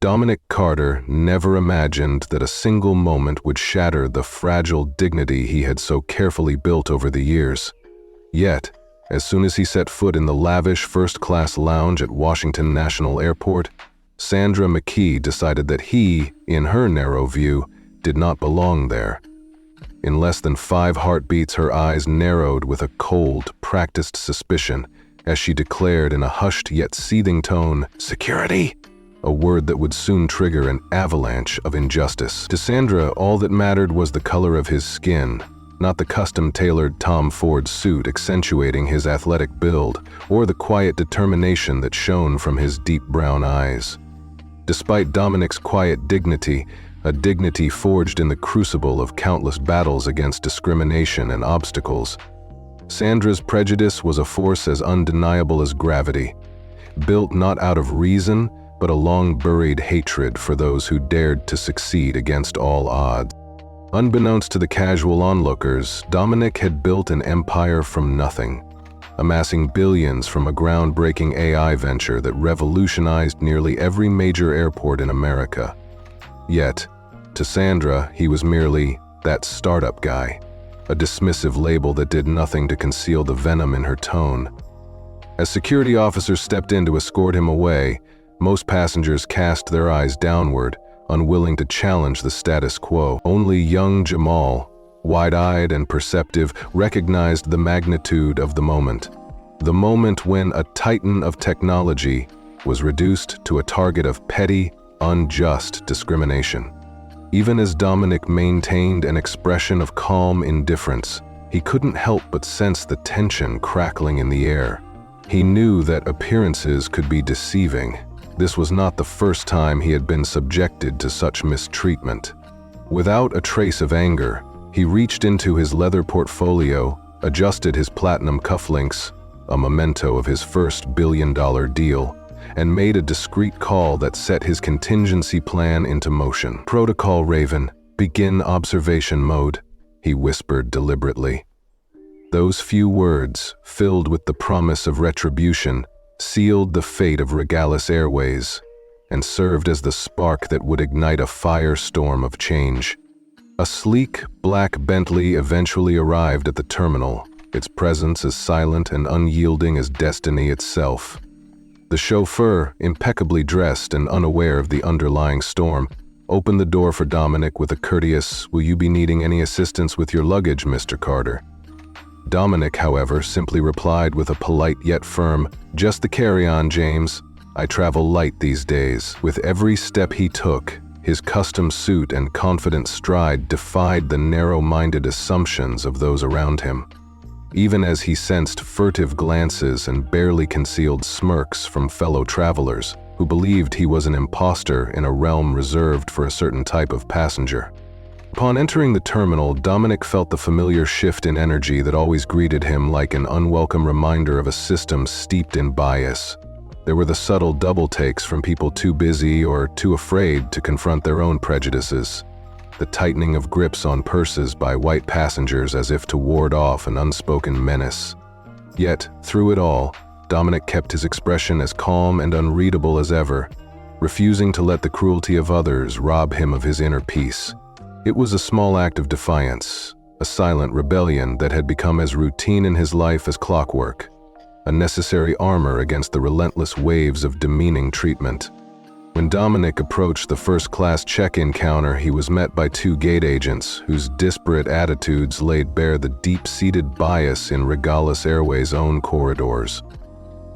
Dominic Carter never imagined that a single moment would shatter the fragile dignity he had so carefully built over the years. Yet, as soon as he set foot in the lavish first-class lounge at Washington National Airport, Sandra McKee decided that he, in her narrow view, did not belong there. In less than 5 heartbeats, her eyes narrowed with a cold, practiced suspicion as she declared in a hushed yet seething tone, "Security!" a word that would soon trigger an avalanche of injustice. To Sandra, all that mattered was the color of his skin, not the custom-tailored Tom Ford suit accentuating his athletic build, or the quiet determination that shone from his deep brown eyes. Despite Dominic's quiet dignity, a dignity forged in the crucible of countless battles against discrimination and obstacles, Sandra's prejudice was a force as undeniable as gravity, built not out of reason, but a long-buried hatred for those who dared to succeed against all odds. Unbeknownst to the casual onlookers, Dominic had built an empire from nothing, amassing billions from a groundbreaking AI venture that revolutionized nearly every major airport in America. Yet, to Sandra, he was merely that startup guy, a dismissive label that did nothing to conceal the venom in her tone. As security officers stepped in to escort him away, most passengers cast their eyes downward, unwilling to challenge the status quo. Only young Jamal, wide-eyed and perceptive, recognized the magnitude of the moment. The moment when a titan of technology was reduced to a target of petty, unjust discrimination. Even as Dominic maintained an expression of calm indifference, he couldn't help but sense the tension crackling in the air. He knew that appearances could be deceiving. This was not the first time he had been subjected to such mistreatment. Without a trace of anger, he reached into his leather portfolio, adjusted his platinum cufflinks, a memento of his first billion-dollar deal, and made a discreet call that set his contingency plan into motion. "Protocol Raven, begin observation mode," he whispered deliberately. Those few words, filled with the promise of retribution, sealed the fate of Regalis Airways and served as the spark that would ignite a firestorm of change. A sleek, black Bentley eventually arrived at the terminal, its presence as silent and unyielding as destiny itself. The chauffeur, impeccably dressed and unaware of the underlying storm, opened the door for Dominic with a courteous, "Will you be needing any assistance with your luggage, Mr. Carter?" Dominic, however, simply replied with a polite yet firm, "Just the carry-on, James. I travel light these days." With every step he took, his custom suit and confident stride defied the narrow-minded assumptions of those around him. Even as he sensed furtive glances and barely concealed smirks from fellow travelers who believed he was an imposter in a realm reserved for a certain type of passenger. Upon entering the terminal, Dominic felt the familiar shift in energy that always greeted him like an unwelcome reminder of a system steeped in bias. There were the subtle double takes from people too busy or too afraid to confront their own prejudices, the tightening of grips on purses by white passengers as if to ward off an unspoken menace. Yet, through it all, Dominic kept his expression as calm and unreadable as ever, refusing to let the cruelty of others rob him of his inner peace. It was a small act of defiance, a silent rebellion that had become as routine in his life as clockwork, a necessary armor against the relentless waves of demeaning treatment. When Dominic approached the first-class check-in counter, he was met by 2 gate agents whose disparate attitudes laid bare the deep-seated bias in Regalis Airways' own corridors.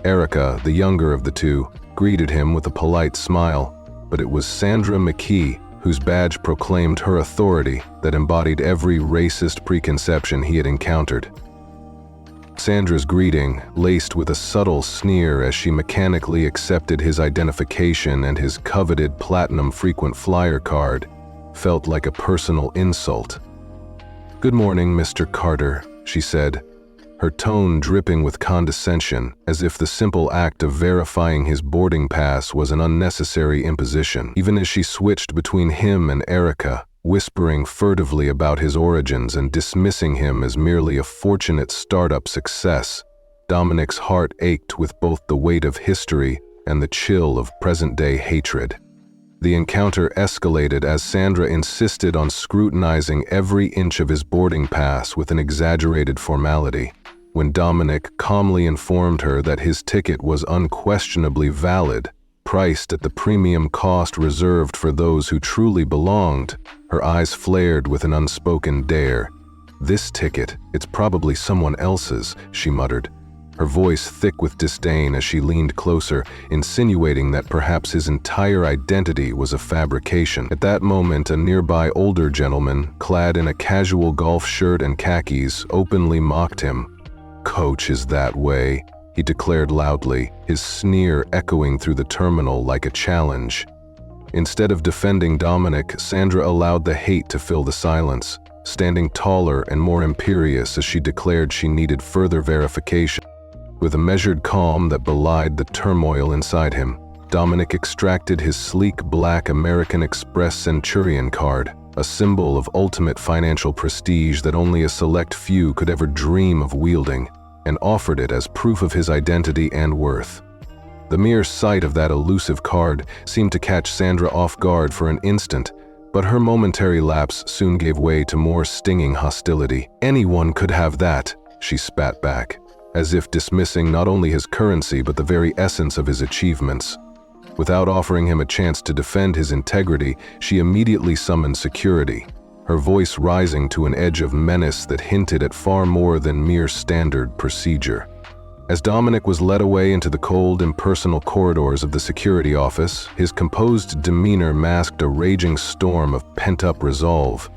Erica, the younger of the 2, greeted him with a polite smile, but it was Sandra McKee, whose badge proclaimed her authority, that embodied every racist preconception he had encountered. Sandra's greeting, laced with a subtle sneer as she mechanically accepted his identification and his coveted platinum frequent flyer card, felt like a personal insult. "Good morning, Mr. Carter," she said, her tone dripping with condescension, as if the simple act of verifying his boarding pass was an unnecessary imposition. Even as she switched between him and Erica, whispering furtively about his origins and dismissing him as merely a fortunate startup success, Dominic's heart ached with both the weight of history and the chill of present-day hatred. The encounter escalated as Sandra insisted on scrutinizing every inch of his boarding pass with an exaggerated formality. When Dominic calmly informed her that his ticket was unquestionably valid, priced at the premium cost reserved for those who truly belonged, her eyes flared with an unspoken dare. "This ticket, it's probably someone else's," she muttered, her voice thick with disdain as she leaned closer, insinuating that perhaps his entire identity was a fabrication. At that moment, a nearby older gentleman, clad in a casual golf shirt and khakis, openly mocked him. "Coach is that way," he declared loudly, his sneer echoing through the terminal like a challenge. Instead of defending Dominic, Sandra allowed the hate to fill the silence, standing taller and more imperious as she declared she needed further verification. With a measured calm that belied the turmoil inside him, Dominic extracted his sleek black American Express Centurion card, a symbol of ultimate financial prestige that only a select few could ever dream of wielding, and offered it as proof of his identity and worth. The mere sight of that elusive card seemed to catch Sandra off guard for an instant, but her momentary lapse soon gave way to more stinging hostility. "Anyone could have that," she spat back, as if dismissing not only his currency but the very essence of his achievements. Without offering him a chance to defend his integrity, she immediately summoned security, her voice rising to an edge of menace that hinted at far more than mere standard procedure. As Dominic was led away into the cold, impersonal corridors of the security office, his composed demeanor masked a raging storm of pent-up resolve.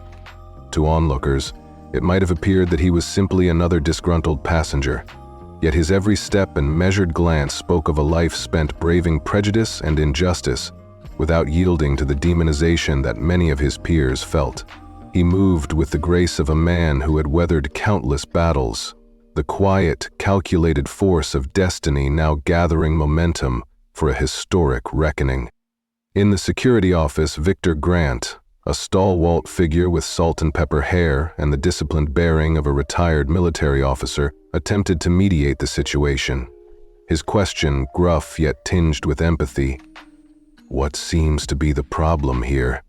To onlookers, it might have appeared that he was simply another disgruntled passenger. Yet his every step and measured glance spoke of a life spent braving prejudice and injustice, without yielding to the demonization that many of his peers felt. He moved with the grace of a man who had weathered countless battles, the quiet, calculated force of destiny now gathering momentum for a historic reckoning. In the security office, Victor Grant, a stalwart figure with salt and pepper hair and the disciplined bearing of a retired military officer, attempted to mediate the situation. His question, gruff yet tinged with empathy, "What seems to be the problem here?"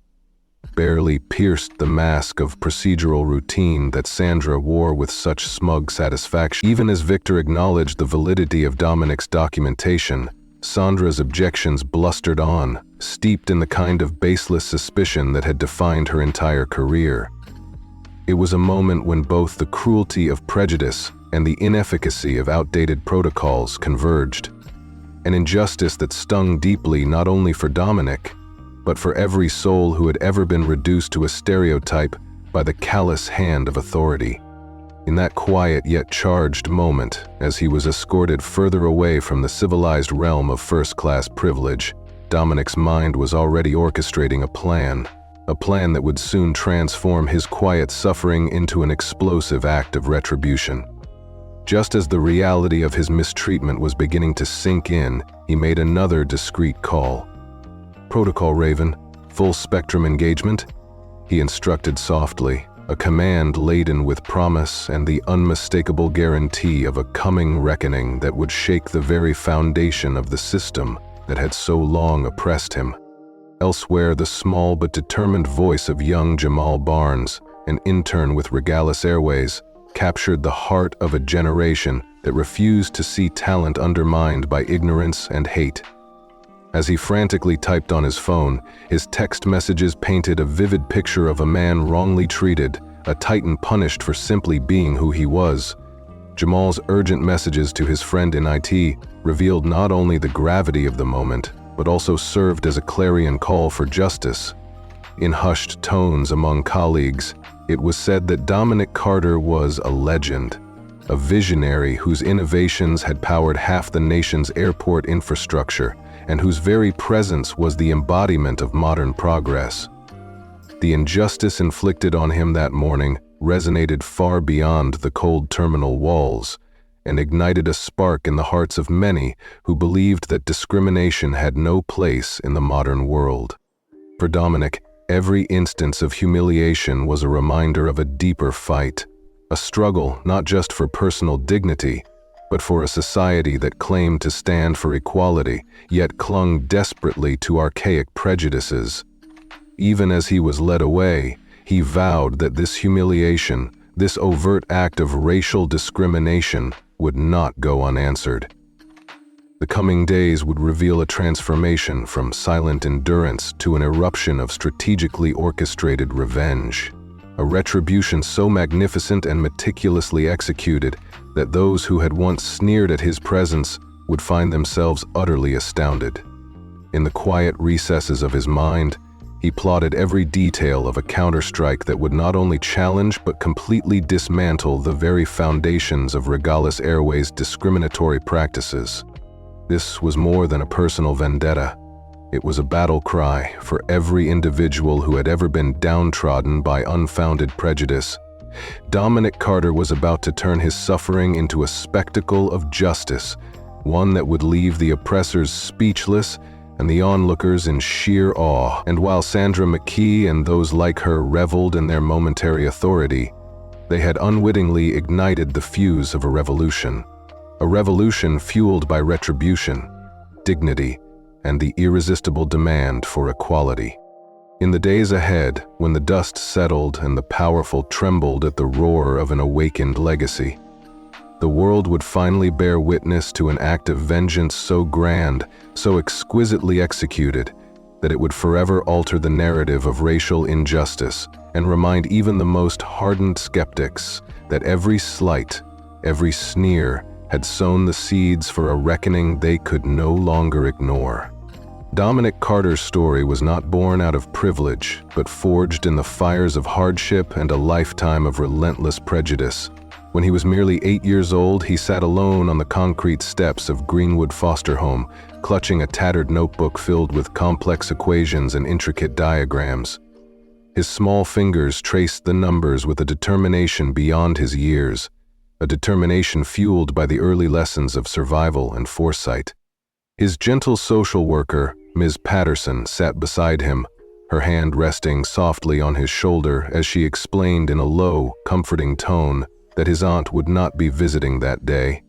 barely pierced the mask of procedural routine that Sandra wore with such smug satisfaction. Even as Victor acknowledged the validity of Dominic's documentation, Sandra's objections blustered on, steeped in the kind of baseless suspicion that had defined her entire career. It was a moment when both the cruelty of prejudice and the inefficacy of outdated protocols converged. An injustice that stung deeply not only for Dominic, but for every soul who had ever been reduced to a stereotype by the callous hand of authority. In that quiet yet charged moment, as he was escorted further away from the civilized realm of first-class privilege, Dominic's mind was already orchestrating a plan that would soon transform his quiet suffering into an explosive act of retribution. Just as the reality of his mistreatment was beginning to sink in, he made another discreet call. "Protocol, Raven. Full spectrum engagement," he instructed softly, a command laden with promise and the unmistakable guarantee of a coming reckoning that would shake the very foundation of the system that had so long oppressed him. Elsewhere, the small but determined voice of young Jamal Barnes, an intern with Regalis Airways, captured the heart of a generation that refused to see talent undermined by ignorance and hate. As he frantically typed on his phone, his text messages painted a vivid picture of a man wrongly treated, a titan punished for simply being who he was. Jamal's urgent messages to his friend in IT revealed not only the gravity of the moment, but also served as a clarion call for justice. In hushed tones among colleagues, it was said that Dominic Carter was a legend, a visionary whose innovations had powered half the nation's airport infrastructure, and whose very presence was the embodiment of modern progress. The injustice inflicted on him that morning resonated far beyond the cold terminal walls, and ignited a spark in the hearts of many who believed that discrimination had no place in the modern world. For Dominic, every instance of humiliation was a reminder of a deeper fight, a struggle not just for personal dignity, but for a society that claimed to stand for equality, yet clung desperately to archaic prejudices. Even as he was led away, he vowed that this humiliation, this overt act of racial discrimination, would not go unanswered. The coming days would reveal a transformation from silent endurance to an eruption of strategically orchestrated revenge, a retribution so magnificent and meticulously executed that those who had once sneered at his presence would find themselves utterly astounded. In the quiet recesses of his mind, he plotted every detail of a counterstrike that would not only challenge but completely dismantle the very foundations of Regalis Airways' discriminatory practices. This was more than a personal vendetta. It was a battle cry for every individual who had ever been downtrodden by unfounded prejudice. Dominic Carter was about to turn his suffering into a spectacle of justice, one that would leave the oppressors speechless and the onlookers in sheer awe. And while Sandra McKee and those like her reveled in their momentary authority, they had unwittingly ignited the fuse of a revolution fueled by retribution, dignity, and the irresistible demand for equality. In the days ahead, when the dust settled and the powerful trembled at the roar of an awakened legacy, the world would finally bear witness to an act of vengeance so grand, so exquisitely executed, that it would forever alter the narrative of racial injustice and remind even the most hardened skeptics that every slight, every sneer, had sown the seeds for a reckoning they could no longer ignore. Dominic Carter's story was not born out of privilege, but forged in the fires of hardship and a lifetime of relentless prejudice. When he was merely 8 years old, he sat alone on the concrete steps of Greenwood Foster Home, clutching a tattered notebook filled with complex equations and intricate diagrams. His small fingers traced the numbers with a determination beyond his years, a determination fueled by the early lessons of survival and foresight. His gentle social worker, Ms. Patterson, sat beside him, her hand resting softly on his shoulder as she explained in a low, comforting tone that his aunt would not be visiting that day.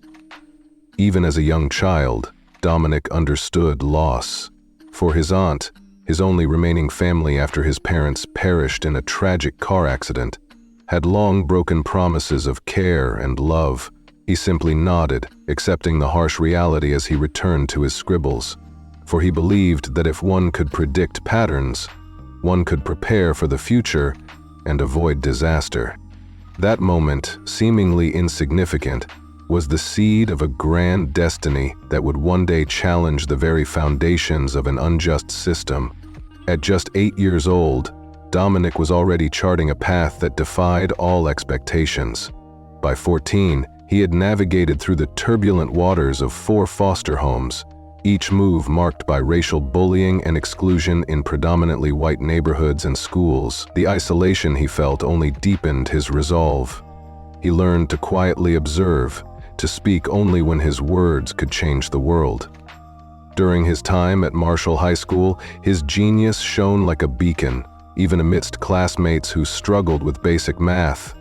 Even as a young child, Dominic understood loss. For his aunt, his only remaining family after his parents perished in a tragic car accident, had long broken promises of care and love. He simply nodded, accepting the harsh reality as he returned to his scribbles. For he believed that if one could predict patterns, one could prepare for the future and avoid disaster. That moment, seemingly insignificant, was the seed of a grand destiny that would one day challenge the very foundations of an unjust system. At just 8 years old, Dominic was already charting a path that defied all expectations. By 14, he had navigated through the turbulent waters of 4 foster homes, each move marked by racial bullying and exclusion in predominantly white neighborhoods and schools. The isolation he felt only deepened his resolve. He learned to quietly observe, to speak only when his words could change the world. During his time at Marshall High School, his genius shone like a beacon, even amidst classmates who struggled with basic math.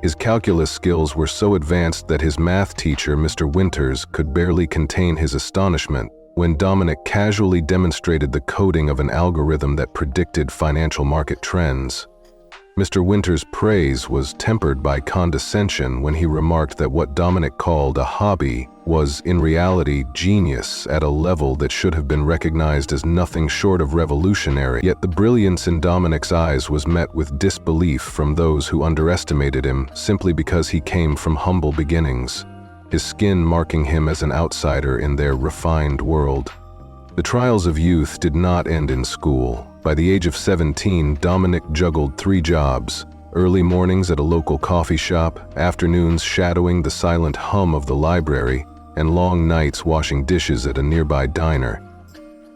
His calculus skills were so advanced that his math teacher, Mr. Winters, could barely contain his astonishment when Dominic casually demonstrated the coding of an algorithm that predicted financial market trends. Mr. Winters' praise was tempered by condescension when he remarked that what Dominic called a hobby was, in reality, genius at a level that should have been recognized as nothing short of revolutionary. Yet the brilliance in Dominic's eyes was met with disbelief from those who underestimated him simply because he came from humble beginnings, his skin marking him as an outsider in their refined world. The trials of youth did not end in school. By the age of 17, Dominic juggled 3 jobs: early mornings at a local coffee shop, afternoons shadowing the silent hum of the library, and long nights washing dishes at a nearby diner.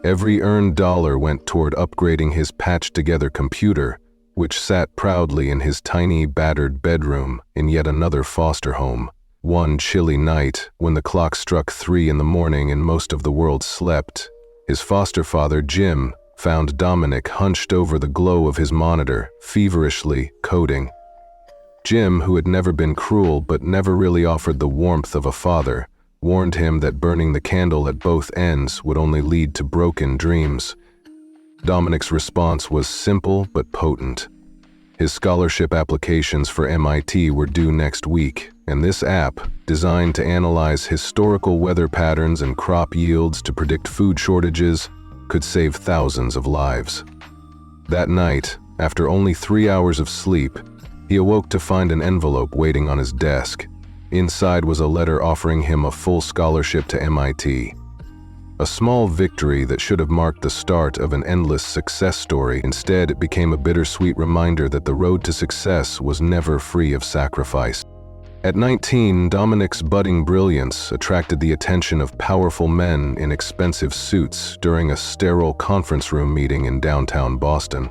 Every earned dollar went toward upgrading his patched-together computer, which sat proudly in his tiny, battered bedroom in yet another foster home. One chilly night, when the clock struck 3 in the morning and most of the world slept, his foster father, Jim, found Dominic hunched over the glow of his monitor, feverishly coding. Jim, who had never been cruel but never really offered the warmth of a father, warned him that burning the candle at both ends would only lead to broken dreams. Dominic's response was simple but potent. His scholarship applications for MIT were due next week, and this app, designed to analyze historical weather patterns and crop yields to predict food shortages, could save thousands of lives. That night, after only 3 hours of sleep, he awoke to find an envelope waiting on his desk. Inside was a letter offering him a full scholarship to MIT. A small victory that should have marked the start of an endless success story. Instead, it became a bittersweet reminder that the road to success was never free of sacrifice. At 19, Dominic's budding brilliance attracted the attention of powerful men in expensive suits during a sterile conference room meeting in downtown Boston.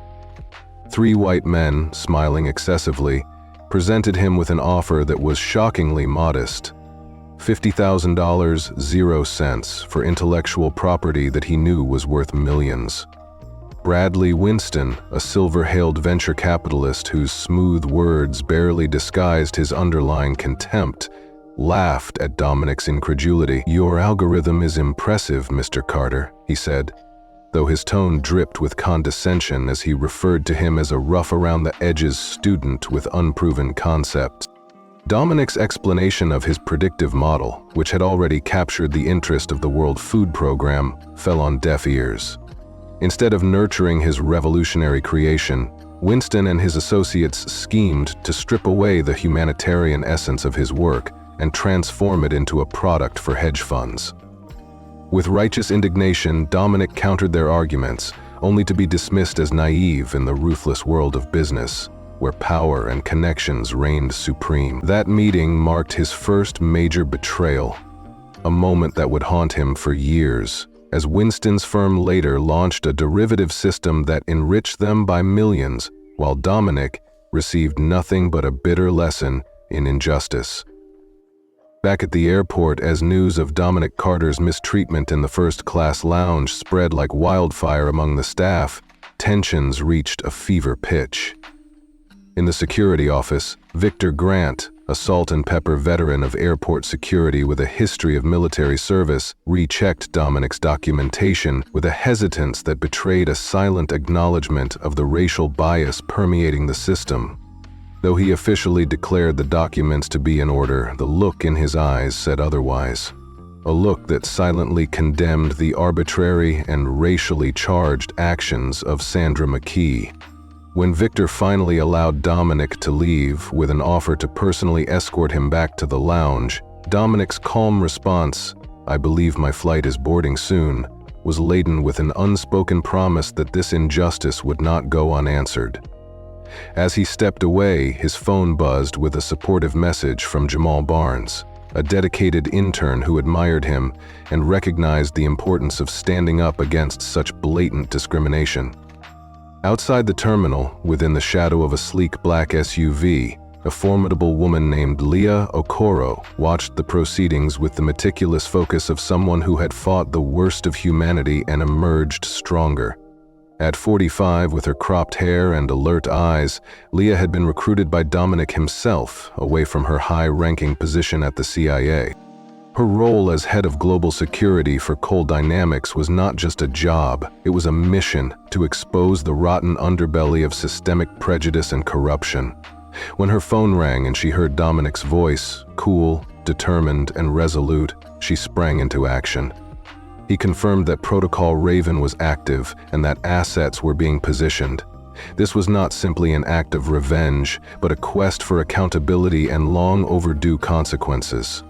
3 white men, smiling excessively, presented him with an offer that was shockingly modest. $50,000, 0 cents, for intellectual property that he knew was worth millions. Bradley Winston, a silver-hailed venture capitalist whose smooth words barely disguised his underlying contempt, laughed at Dominic's incredulity. "Your algorithm is impressive, Mr. Carter," he said, though his tone dripped with condescension as he referred to him as a rough-around-the-edges student with unproven concepts. Dominic's explanation of his predictive model, which had already captured the interest of the World Food Program, fell on deaf ears. Instead of nurturing his revolutionary creation, Winston and his associates schemed to strip away the humanitarian essence of his work and transform it into a product for hedge funds. With righteous indignation, Dominic countered their arguments, only to be dismissed as naive in the ruthless world of business, where power and connections reigned supreme. That meeting marked his first major betrayal, a moment that would haunt him for years, as Winston's firm later launched a derivative system that enriched them by millions, while Dominic received nothing but a bitter lesson in injustice. Back at the airport, as news of Dominic Carter's mistreatment in the first-class lounge spread like wildfire among the staff, tensions reached a fever pitch. In the security office, Victor Grant, a salt-and-pepper veteran of airport security with a history of military service, rechecked Dominic's documentation with a hesitance that betrayed a silent acknowledgement of the racial bias permeating the system. Though he officially declared the documents to be in order, the look in his eyes said otherwise. A look that silently condemned the arbitrary and racially charged actions of Sandra McKee. When Victor finally allowed Dominic to leave with an offer to personally escort him back to the lounge, Dominic's calm response, "I believe my flight is boarding soon," was laden with an unspoken promise that this injustice would not go unanswered. As he stepped away, his phone buzzed with a supportive message from Jamal Barnes, a dedicated intern who admired him and recognized the importance of standing up against such blatant discrimination. Outside the terminal, within the shadow of a sleek black SUV, a formidable woman named Leah Okoro watched the proceedings with the meticulous focus of someone who had fought the worst of humanity and emerged stronger. At 45, with her cropped hair and alert eyes, Leah had been recruited by Dominic himself away from her high-ranking position at the CIA. Her role as head of global security for Coal Dynamics was not just a job, it was a mission to expose the rotten underbelly of systemic prejudice and corruption. When her phone rang and she heard Dominic's voice, cool, determined, and resolute, she sprang into action. He confirmed that Protocol Raven was active and that assets were being positioned. This was not simply an act of revenge, but a quest for accountability and long overdue consequences.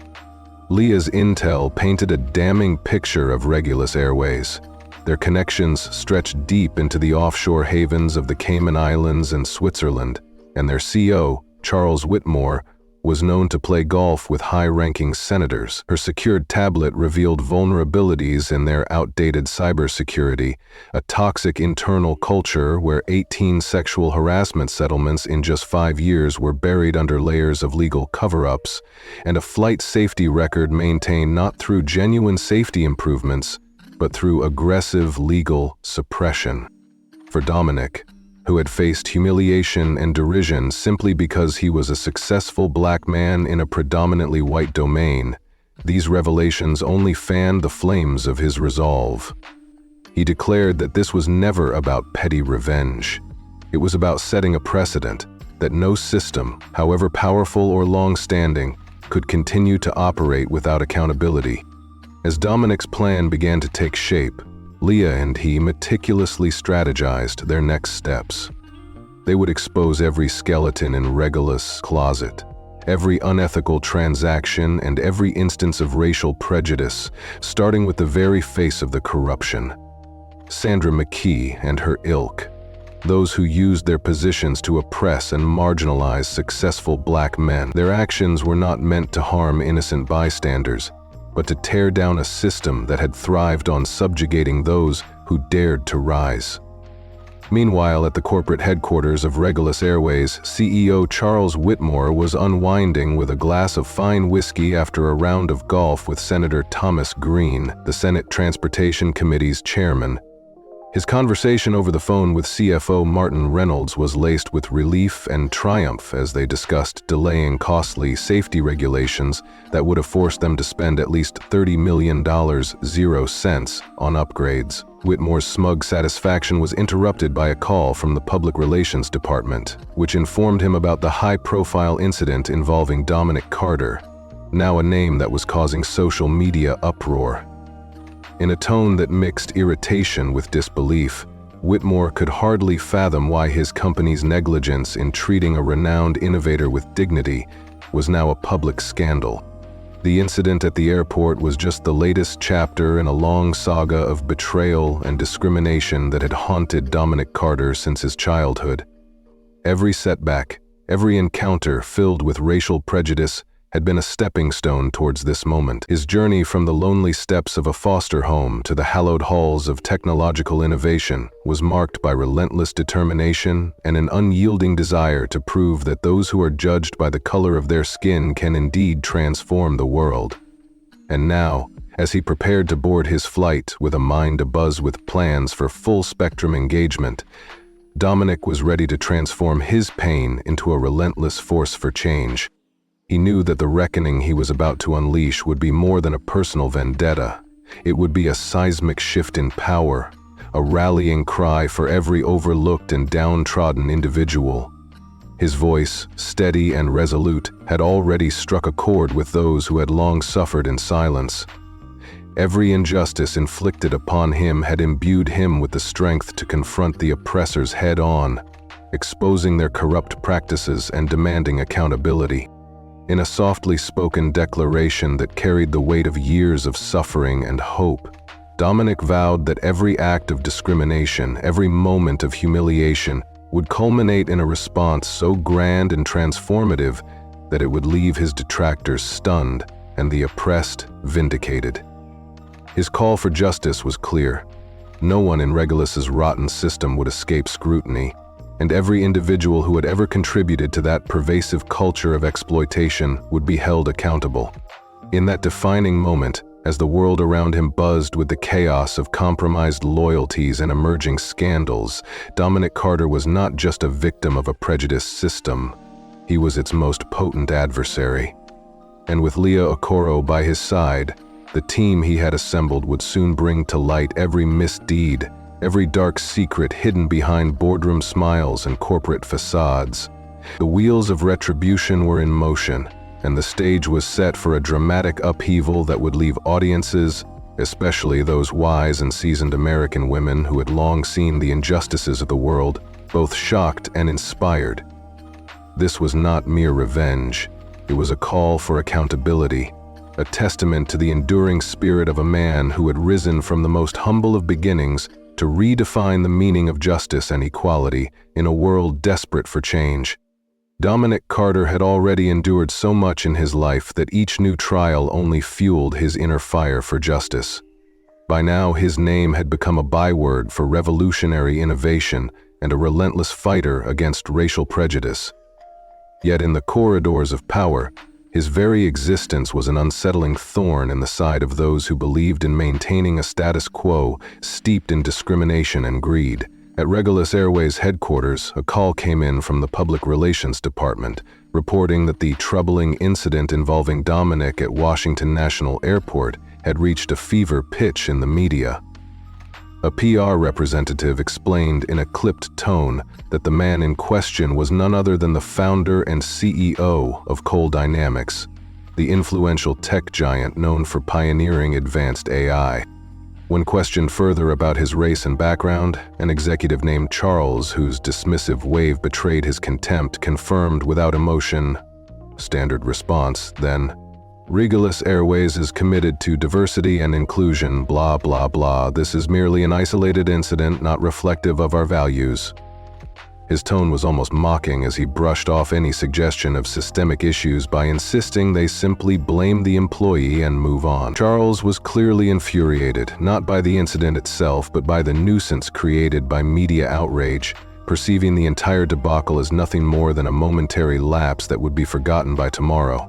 Leah's intel painted a damning picture of Regulus Airways. Their connections stretched deep into the offshore havens of the Cayman Islands and Switzerland, and their CEO, Charles Whitmore, was known to play golf with high-ranking senators. Her secured tablet revealed vulnerabilities in their outdated cybersecurity, a toxic internal culture where 18 sexual harassment settlements in just 5 years were buried under layers of legal cover-ups, and a flight safety record maintained not through genuine safety improvements, but through aggressive legal suppression. For Dominic, who had faced humiliation and derision simply because he was a successful black man in a predominantly white domain, These revelations only fanned the flames of his resolve. He declared that this was never about petty revenge. It was about setting a precedent that no system, however powerful or long-standing, could continue to operate without accountability. As Dominic's plan began to take shape, Leah and he meticulously strategized their next steps. They would expose every skeleton in Regulus' closet, every unethical transaction, and every instance of racial prejudice, starting with the very face of the corruption. Sandra McKee and her ilk, those who used their positions to oppress and marginalize successful black men. Their actions were not meant to harm innocent bystanders, but to tear down a system that had thrived on subjugating those who dared to rise. Meanwhile, at the corporate headquarters of Regulus Airways, CEO Charles Whitmore was unwinding with a glass of fine whiskey after a round of golf with Senator Thomas Green, the Senate Transportation Committee's chairman. His conversation over the phone with CFO Martin Reynolds was laced with relief and triumph as they discussed delaying costly safety regulations that would have forced them to spend at least $30 million, 0 cents, on upgrades. Whitmore's smug satisfaction was interrupted by a call from the Public Relations Department, which informed him about the high-profile incident involving Dominic Carter, now a name that was causing social media uproar. In a tone that mixed irritation with disbelief, Whitmore could hardly fathom why his company's negligence in treating a renowned innovator with dignity was now a public scandal. The incident at the airport was just the latest chapter in a long saga of betrayal and discrimination that had haunted Dominic Carter since his childhood. Every setback, every encounter filled with racial prejudice had been a stepping stone towards this moment. His journey from the lonely steps of a foster home to the hallowed halls of technological innovation was marked by relentless determination and an unyielding desire to prove that those who are judged by the color of their skin can indeed transform the world. And now, as he prepared to board his flight with a mind abuzz with plans for full-spectrum engagement, Dominic was ready to transform his pain into a relentless force for change. He knew that the reckoning he was about to unleash would be more than a personal vendetta. It would be a seismic shift in power, a rallying cry for every overlooked and downtrodden individual. His voice, steady and resolute, had already struck a chord with those who had long suffered in silence. Every injustice inflicted upon him had imbued him with the strength to confront the oppressors head-on, exposing their corrupt practices and demanding accountability. In a softly spoken declaration that carried the weight of years of suffering and hope, Dominic vowed that every act of discrimination, every moment of humiliation, would culminate in a response so grand and transformative that it would leave his detractors stunned and the oppressed vindicated. His call for justice was clear. No one in Regulus's rotten system would escape scrutiny, and every individual who had ever contributed to that pervasive culture of exploitation would be held accountable. In that defining moment, as the world around him buzzed with the chaos of compromised loyalties and emerging scandals, Dominic Carter was not just a victim of a prejudiced system, he was its most potent adversary. And with Leah Okoro by his side, the team he had assembled would soon bring to light every misdeed, every dark secret hidden behind boardroom smiles and corporate facades. The wheels of retribution were in motion, and the stage was set for a dramatic upheaval that would leave audiences, especially those wise and seasoned American women who had long seen the injustices of the world, both shocked and inspired. This was not mere revenge. It was a call for accountability, a testament to the enduring spirit of a man who had risen from the most humble of beginnings to redefine the meaning of justice and equality in a world desperate for change. Dominic Carter had already endured so much in his life that each new trial only fueled his inner fire for justice. By now, his name had become a byword for revolutionary innovation and a relentless fighter against racial prejudice. Yet in the corridors of power, his very existence was an unsettling thorn in the side of those who believed in maintaining a status quo steeped in discrimination and greed. At Regulus Airways headquarters, a call came in from the Public Relations Department, reporting that the troubling incident involving Dominic at Washington National Airport had reached a fever pitch in the media. A PR representative explained in a clipped tone that the man in question was none other than the founder and CEO of Coal Dynamics, the influential tech giant known for pioneering advanced AI. When questioned further about his race and background, an executive named Charles, whose dismissive wave betrayed his contempt, confirmed without emotion, standard response, then, "Regalis Airways is committed to diversity and inclusion, blah blah blah. This is merely an isolated incident, not reflective of our values." His tone was almost mocking as he brushed off any suggestion of systemic issues by insisting they simply blame the employee and move on. Charles was clearly infuriated, not by the incident itself, but by the nuisance created by media outrage, perceiving the entire debacle as nothing more than a momentary lapse that would be forgotten by tomorrow.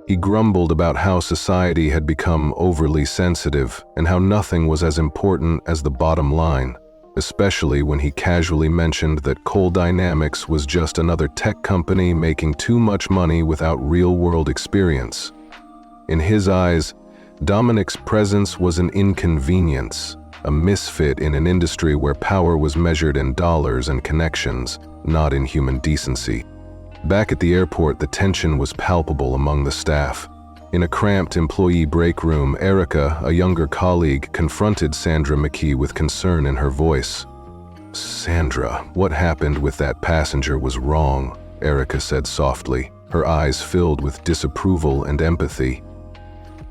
He grumbled about how society had become overly sensitive and how nothing was as important as the bottom line, especially when he casually mentioned that Coal Dynamics was just another tech company making too much money without real-world experience. In his eyes, Dominic's presence was an inconvenience, a misfit in an industry where power was measured in dollars and connections, not in human decency. Back at the airport, the tension was palpable among the staff. In a cramped employee break room, Erica, a younger colleague, confronted Sandra McKee with concern in her voice. "Sandra, what happened with that passenger was wrong," Erica said softly, her eyes filled with disapproval and empathy.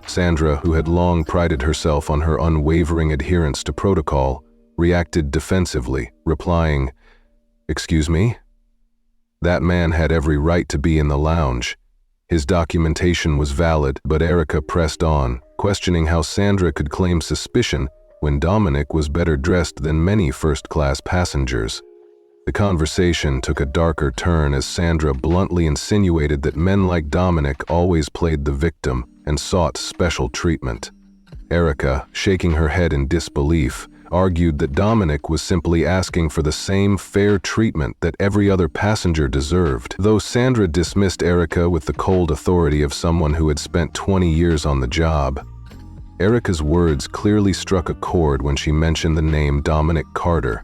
Sandra, who had long prided herself on her unwavering adherence to protocol, reacted defensively, replying, "Excuse me?" That man had every right to be in the lounge. His documentation was valid, but Erica pressed on, questioning how Sandra could claim suspicion when Dominic was better dressed than many first-class passengers. The conversation took a darker turn as Sandra bluntly insinuated that men like Dominic always played the victim and sought special treatment. Erica, shaking her head in disbelief, argued that Dominic was simply asking for the same fair treatment that every other passenger deserved. Though Sandra dismissed Erica with the cold authority of someone who had spent 20 years on the job, Erica's words clearly struck a chord when she mentioned the name Dominic Carter,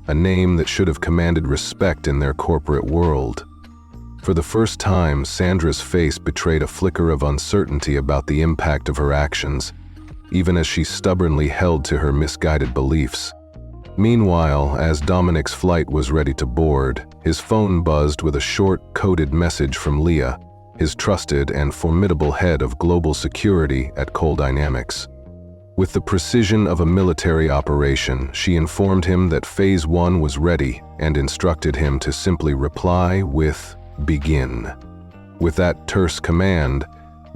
a name that should have commanded respect in their corporate world. For the first time, Sandra's face betrayed a flicker of uncertainty about the impact of her actions, even as she stubbornly held to her misguided beliefs. Meanwhile, as Dominic's flight was ready to board, his phone buzzed with a short, coded message from Leah, his trusted and formidable head of global security at Coal Dynamics. With the precision of a military operation, she informed him that Phase 1 was ready and instructed him to simply reply with "Begin." With that terse command,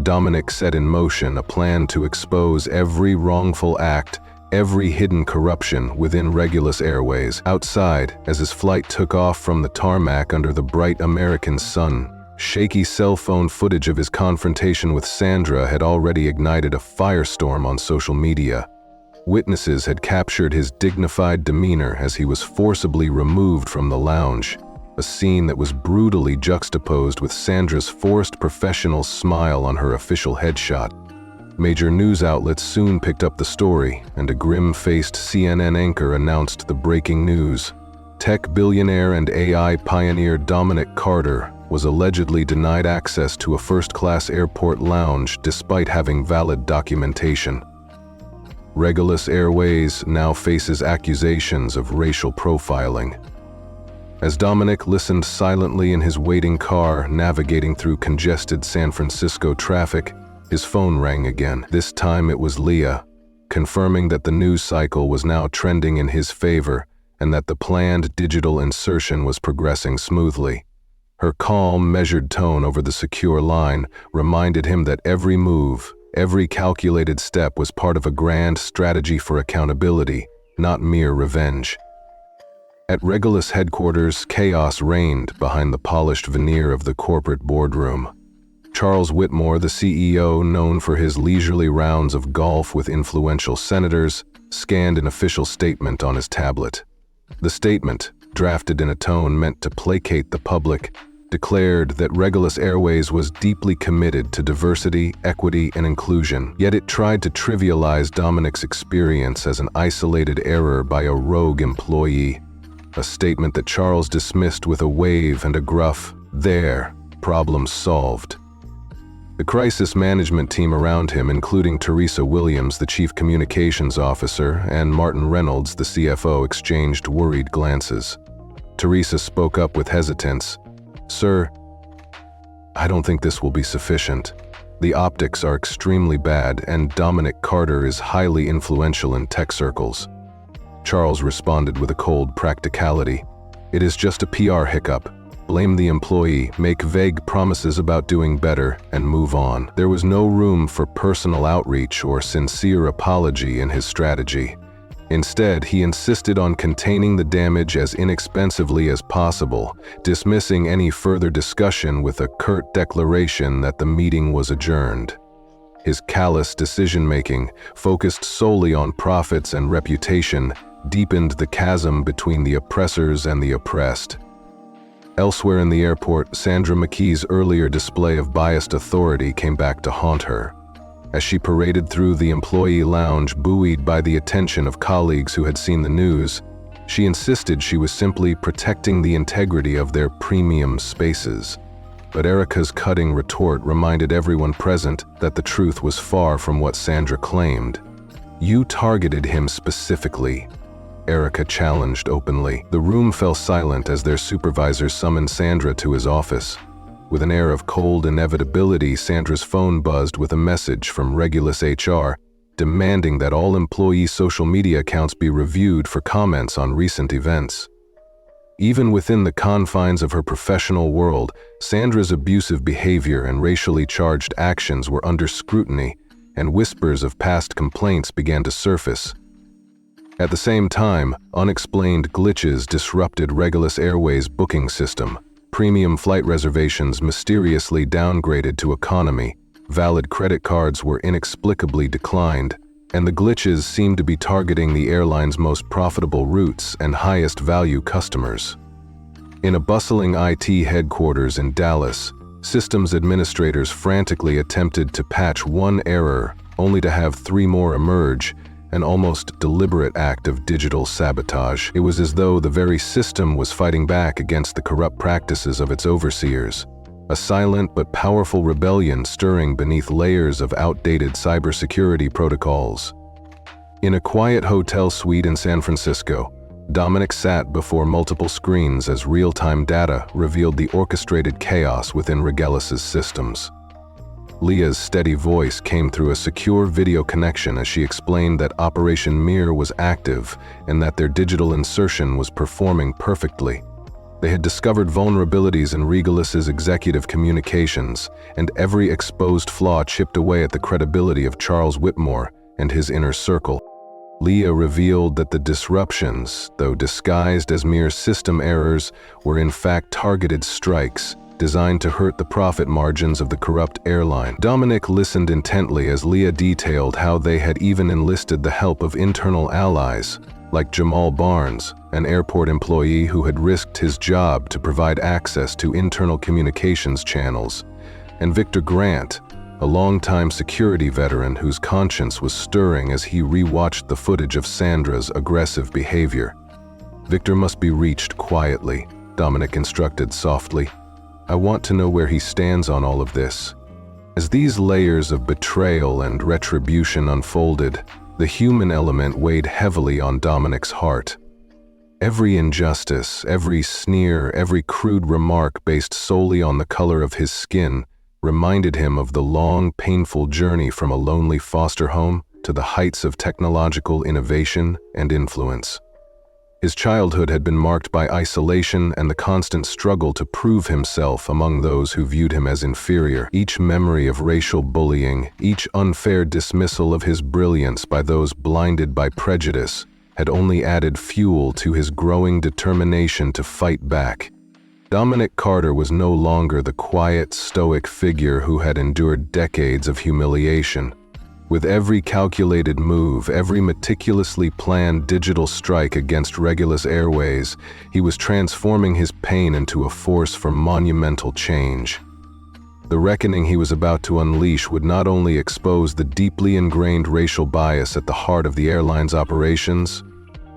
Dominic set in motion a plan to expose every wrongful act, every hidden corruption within Regulus Airways. Outside, as his flight took off from the tarmac under the bright American sun, shaky cell phone footage of his confrontation with Sandra had already ignited a firestorm on social media. Witnesses had captured his dignified demeanor as he was forcibly removed from the lounge, a scene that was brutally juxtaposed with Sandra's forced professional smile on her official headshot. Major news outlets soon picked up the story, and a grim-faced CNN anchor announced the breaking news. Tech billionaire and AI pioneer Dominic Carter was allegedly denied access to a first-class airport lounge despite having valid documentation. Regulus Airways now faces accusations of racial profiling. As Dominic listened silently in his waiting car, navigating through congested San Francisco traffic, his phone rang again. This time it was Leah, confirming that the news cycle was now trending in his favor and that the planned digital insertion was progressing smoothly. Her calm, measured tone over the secure line reminded him that every move, every calculated step was part of a grand strategy for accountability, not mere revenge. At Regulus headquarters, chaos reigned behind the polished veneer of the corporate boardroom. Charles Whitmore, the CEO, known for his leisurely rounds of golf with influential senators, scanned an official statement on his tablet. The statement, drafted in a tone meant to placate the public, declared that Regulus Airways was deeply committed to diversity, equity, and inclusion, yet it tried to trivialize Dominic's experience as an isolated error by a rogue employee, a statement that Charles dismissed with a wave and a gruff, "There, problem solved." The crisis management team around him, including Teresa Williams, the chief communications officer, and Martin Reynolds, the CFO, exchanged worried glances. Teresa spoke up with hesitance. "Sir, I don't think this will be sufficient. The optics are extremely bad, and Dominic Carter is highly influential in tech circles." Charles responded with a cold practicality. "It is just a PR hiccup. Blame the employee, make vague promises about doing better, and move on." There was no room for personal outreach or sincere apology in his strategy. Instead, he insisted on containing the damage as inexpensively as possible, dismissing any further discussion with a curt declaration that the meeting was adjourned. His callous decision-making, focused solely on profits and reputation, deepened the chasm between the oppressors and the oppressed. Elsewhere in the airport, Sandra McKee's earlier display of biased authority came back to haunt her. As she paraded through the employee lounge, buoyed by the attention of colleagues who had seen the news, she insisted she was simply protecting the integrity of their premium spaces. But Erica's cutting retort reminded everyone present that the truth was far from what Sandra claimed. "You targeted him specifically," Erica challenged openly. The room fell silent as their supervisor summoned Sandra to his office. With an air of cold inevitability, Sandra's phone buzzed with a message from Regulus HR, demanding that all employee social media accounts be reviewed for comments on recent events. Even within the confines of her professional world, Sandra's abusive behavior and racially charged actions were under scrutiny, and whispers of past complaints began to surface. At the same time, unexplained glitches disrupted Regulus Airways' booking system. Premium flight reservations mysteriously downgraded to economy, valid credit cards were inexplicably declined, and the glitches seemed to be targeting the airline's most profitable routes and highest value customers. In a bustling IT headquarters in Dallas, systems administrators frantically attempted to patch one error, only to have three more emerge, an almost deliberate act of digital sabotage. It was as though the very system was fighting back against the corrupt practices of its overseers, a silent but powerful rebellion stirring beneath layers of outdated cybersecurity protocols. In a quiet hotel suite in San Francisco, Dominic sat before multiple screens as real-time data revealed the orchestrated chaos within Regulus's systems. Leah's steady voice came through a secure video connection as she explained that Operation Mirror was active and that their digital insertion was performing perfectly. They had discovered vulnerabilities in Regulus's executive communications, and every exposed flaw chipped away at the credibility of Charles Whitmore and his inner circle. Leah revealed that the disruptions, though disguised as mere system errors, were in fact targeted strikes designed to hurt the profit margins of the corrupt airline. Dominic listened intently as Leah detailed how they had even enlisted the help of internal allies, like Jamal Barnes, an airport employee who had risked his job to provide access to internal communications channels, and Victor Grant, a longtime security veteran whose conscience was stirring as he rewatched the footage of Sandra's aggressive behavior. "Victor must be reached quietly," Dominic instructed softly. "I want to know where he stands on all of this." As these layers of betrayal and retribution unfolded, the human element weighed heavily on Dominic's heart. Every injustice, every sneer, every crude remark based solely on the color of his skin reminded him of the long, painful journey from a lonely foster home to the heights of technological innovation and influence. His childhood had been marked by isolation and the constant struggle to prove himself among those who viewed him as inferior. Each memory of racial bullying, each unfair dismissal of his brilliance by those blinded by prejudice, had only added fuel to his growing determination to fight back. Dominic Carter was no longer the quiet, stoic figure who had endured decades of humiliation. With every calculated move, every meticulously planned digital strike against Regulus Airways, he was transforming his pain into a force for monumental change. The reckoning he was about to unleash would not only expose the deeply ingrained racial bias at the heart of the airline's operations,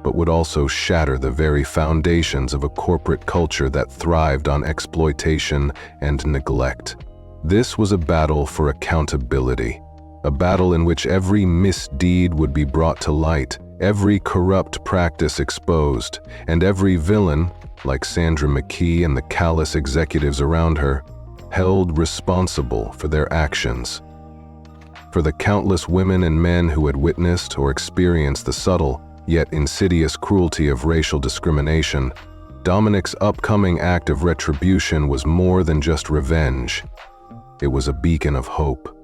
but would also shatter the very foundations of a corporate culture that thrived on exploitation and neglect. This was a battle for accountability, a battle in which every misdeed would be brought to light, every corrupt practice exposed, and every villain, like Sandra McKee and the callous executives around her, held responsible for their actions. For the countless women and men who had witnessed or experienced the subtle, yet insidious cruelty of racial discrimination, Dominic's upcoming act of retribution was more than just revenge. It was a beacon of hope.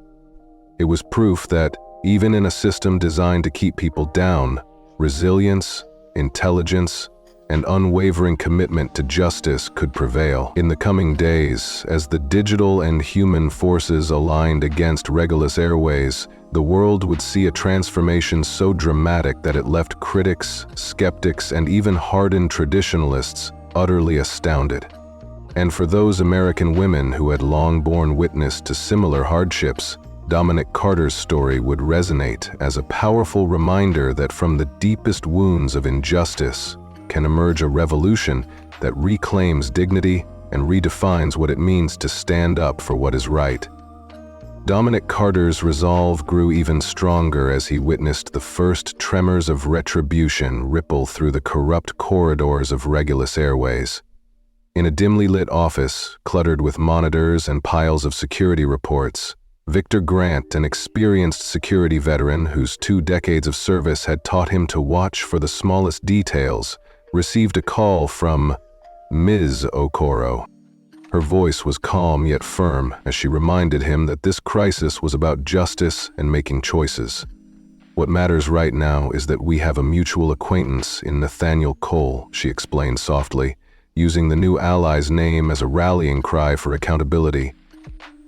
It was proof that, even in a system designed to keep people down, resilience, intelligence, and unwavering commitment to justice could prevail. In the coming days, as the digital and human forces aligned against Regulus Airways, the world would see a transformation so dramatic that it left critics, skeptics, and even hardened traditionalists utterly astounded. And for those American women who had long borne witness to similar hardships, Dominic Carter's story would resonate as a powerful reminder that from the deepest wounds of injustice can emerge a revolution that reclaims dignity and redefines what it means to stand up for what is right. Dominic Carter's resolve grew even stronger as he witnessed the first tremors of retribution ripple through the corrupt corridors of Regulus Airways. In a dimly lit office, cluttered with monitors and piles of security reports, Victor Grant, an experienced security veteran whose 2 decades of service had taught him to watch for the smallest details, received a call from Ms. Okoro. Her voice was calm yet firm as she reminded him that this crisis was about justice and making choices. "What matters right now is that we have a mutual acquaintance in Nathaniel Cole," she explained softly, using the new ally's name as a rallying cry for accountability.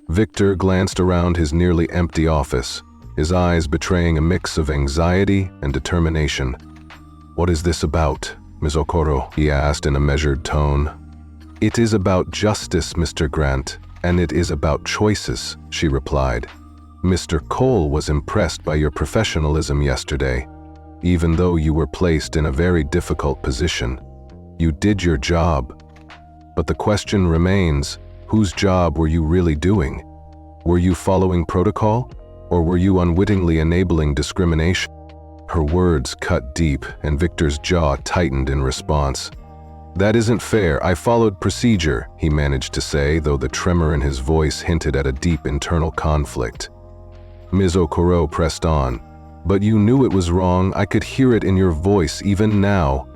Victor glanced around his nearly empty office, his eyes betraying a mix of anxiety and determination. "What is this about, Ms. Okoro?" he asked in a measured tone. "It is about justice, Mr. Grant, and it is about choices," she replied. "Mr. Cole was impressed by your professionalism yesterday. Even though you were placed in a very difficult position, you did your job. But the question remains, whose job were you really doing? Were you following protocol, or were you unwittingly enabling discrimination?" Her words cut deep, and Victor's jaw tightened in response. "That isn't fair. I followed procedure," he managed to say, though the tremor in his voice hinted at a deep internal conflict. Ms. Okoro pressed on. "But you knew it was wrong. I could hear it in your voice even now."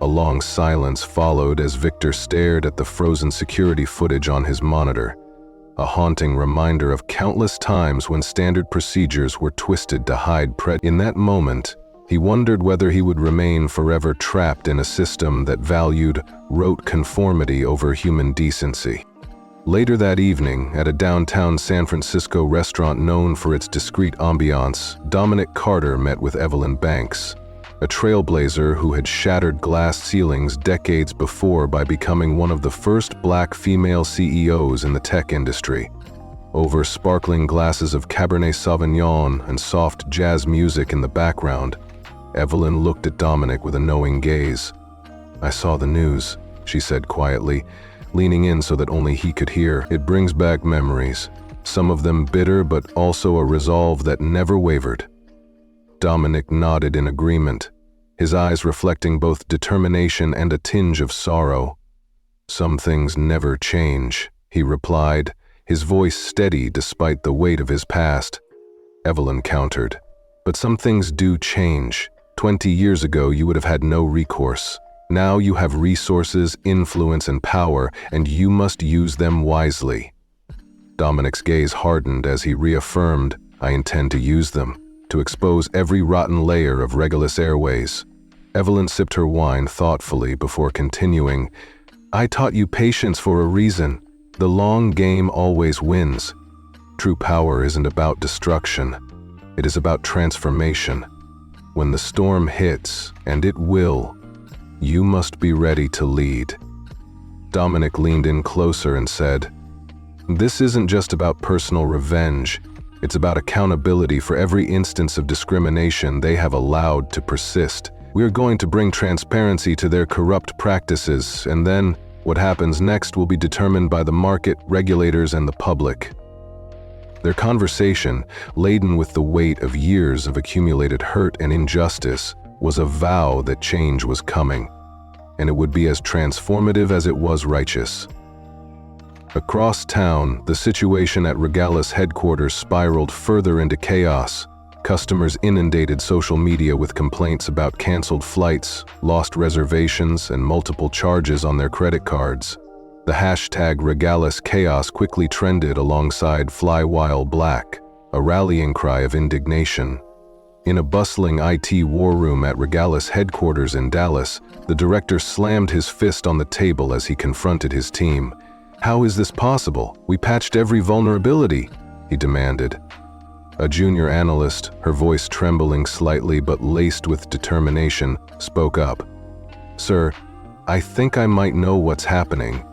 A long silence followed as Victor stared at the frozen security footage on his monitor, a haunting reminder of countless times when standard procedures were twisted to hide prejudice. In that moment, he wondered whether he would remain forever trapped in a system that valued rote conformity over human decency. Later that evening, at a downtown San Francisco restaurant known for its discreet ambiance, Dominic Carter met with Evelyn Banks, a trailblazer who had shattered glass ceilings decades before by becoming one of the first Black female CEOs in the tech industry. Over sparkling glasses of Cabernet Sauvignon and soft jazz music in the background, Evelyn looked at Dominic with a knowing gaze. "I saw the news," she said quietly, leaning in so that only he could hear. "It brings back memories, some of them bitter but also a resolve that never wavered." Dominic nodded in agreement, his eyes reflecting both determination and a tinge of sorrow. "Some things never change," he replied, his voice steady despite the weight of his past. Evelyn countered, "But some things do change. 20 years ago you would have had no recourse. Now you have resources, influence, and power, and you must use them wisely." Dominic's gaze hardened as he reaffirmed, "I intend to use them, to expose every rotten layer of Regulus Airways." Evelyn sipped her wine thoughtfully before continuing, "I taught you patience for a reason. The long game always wins. True power isn't about destruction. It is about transformation. When the storm hits, and it will, you must be ready to lead." Dominic leaned in closer and said, "This isn't just about personal revenge. It's about accountability for every instance of discrimination they have allowed to persist. We are going to bring transparency to their corrupt practices, and then what happens next will be determined by the market, regulators, and the public." Their conversation, laden with the weight of years of accumulated hurt and injustice, was a vow that change was coming, and it would be as transformative as it was righteous. Across town, the situation at Regalis headquarters spiraled further into chaos. Customers inundated social media with complaints about canceled flights, lost reservations, and multiple charges on their credit cards. The hashtag Regalis Chaos quickly trended alongside Fly While Black, a rallying cry of indignation. In a bustling IT war room at Regalis headquarters in Dallas, the director slammed his fist on the table as he confronted his team. "How is this possible? We patched every vulnerability," he demanded. A junior analyst, her voice trembling slightly but laced with determination, spoke up. "Sir, I think I might know what's happening.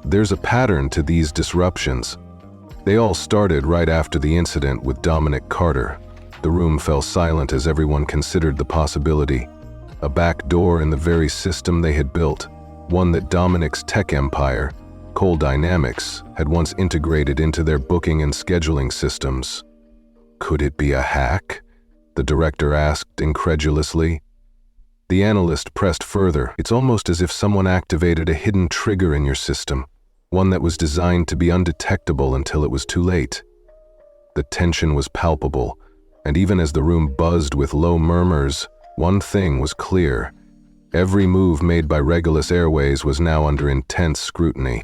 There's a pattern to these disruptions." They all started right after the incident with Dominic Carter. The room fell silent as everyone considered the possibility. A back door in the very system they had built, one that Dominic's tech empire, Cole Dynamics, had once integrated into their booking and scheduling systems. "Could it be a hack?" the director asked incredulously. The analyst pressed further. "It's almost as if someone activated a hidden trigger in your system, one that was designed to be undetectable until it was too late." The tension was palpable, and even as the room buzzed with low murmurs, one thing was clear. Every move made by Regalis Airways was now under intense scrutiny.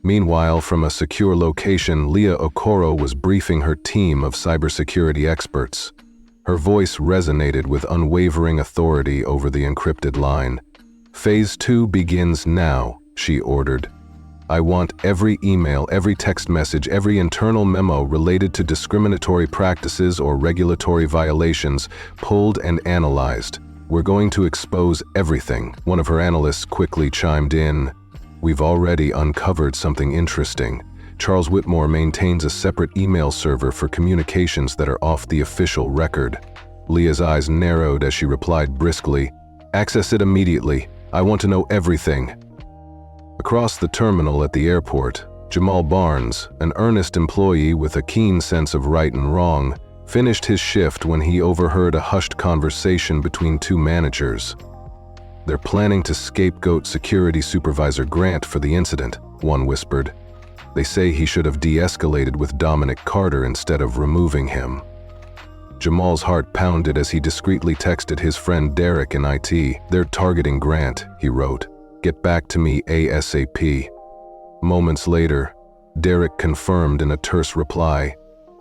Meanwhile, from a secure location, Leah Okoro was briefing her team of cybersecurity experts. Her voice resonated with unwavering authority over the encrypted line. "Phase 2 begins now," she ordered. "I want every email, every text message, every internal memo related to discriminatory practices or regulatory violations pulled and analyzed. We're going to expose everything." One of her analysts quickly chimed in. "We've already uncovered something interesting. Charles Whitmore maintains a separate email server for communications that are off the official record." Leah's eyes narrowed as she replied briskly, "Access it immediately. I want to know everything." Across the terminal at the airport, Jamal Barnes, an earnest employee with a keen sense of right and wrong, finished his shift when he overheard a hushed conversation between two managers. "They're planning to scapegoat Security Supervisor Grant for the incident," one whispered. "They say he should have de-escalated with Dominic Carter instead of removing him." Jamal's heart pounded as he discreetly texted his friend Derek in IT. "They're targeting Grant," he wrote. "Get back to me ASAP." Moments later, Derek confirmed in a terse reply.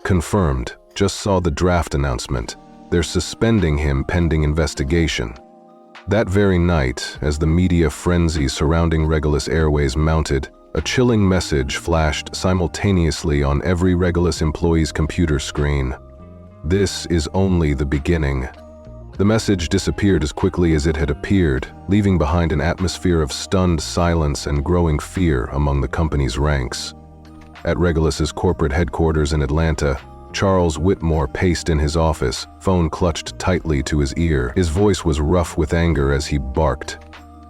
"Confirmed. Just saw the draft announcement. They're suspending him pending investigation." That very night, as the media frenzy surrounding Regalis Airways mounted, a chilling message flashed simultaneously on every Regalis employee's computer screen. "This is only the beginning." The message disappeared as quickly as it had appeared, leaving behind an atmosphere of stunned silence and growing fear among the company's ranks. At Regalis's corporate headquarters in Atlanta, Charles Whitmore paced in his office, phone clutched tightly to his ear. His voice was rough with anger as he barked.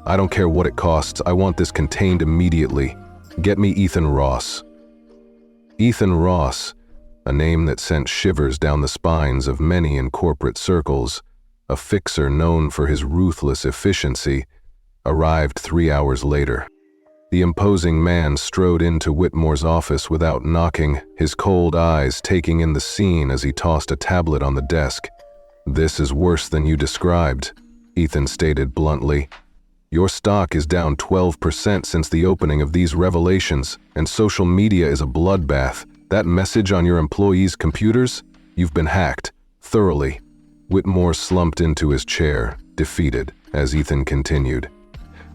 "I don't care what it costs. I want this contained immediately. Get me Ethan Ross." Ethan Ross, a name that sent shivers down the spines of many in corporate circles, a fixer known for his ruthless efficiency, arrived 3 hours later. The imposing man strode into Whitmore's office without knocking, his cold eyes taking in the scene as he tossed a tablet on the desk. "This is worse than you described," Ethan stated bluntly. "Your stock is down 12% since the opening of these revelations, and social media is a bloodbath. That message on your employees' computers? You've been hacked. Thoroughly." Whitmore slumped into his chair, defeated, as Ethan continued.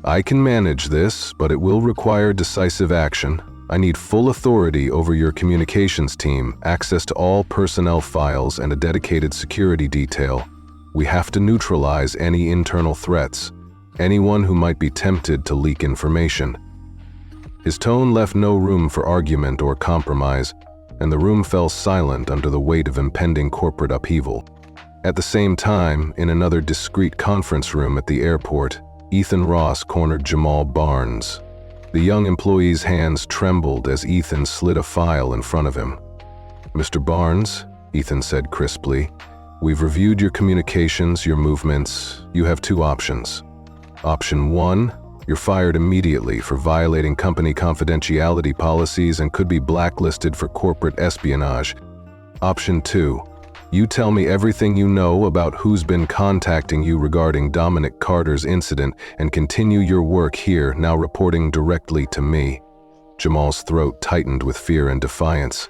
"I can manage this, but it will require decisive action. I need full authority over your communications team, access to all personnel files, and a dedicated security detail. We have to neutralize any internal threats, anyone who might be tempted to leak information." His tone left no room for argument or compromise, and the room fell silent under the weight of impending corporate upheaval. At the same time, in another discreet conference room at the airport, Ethan Ross cornered Jamal Barnes. The young employee's hands trembled as Ethan slid a file in front of him. "Mr. Barnes," Ethan said crisply, "we've reviewed your communications, your movements. You have two options. Option 1, you're fired immediately for violating company confidentiality policies and could be blacklisted for corporate espionage. Option 2, you tell me everything you know about who's been contacting you regarding Dominic Carter's incident and continue your work here, now reporting directly to me." Jamal's throat tightened with fear and defiance.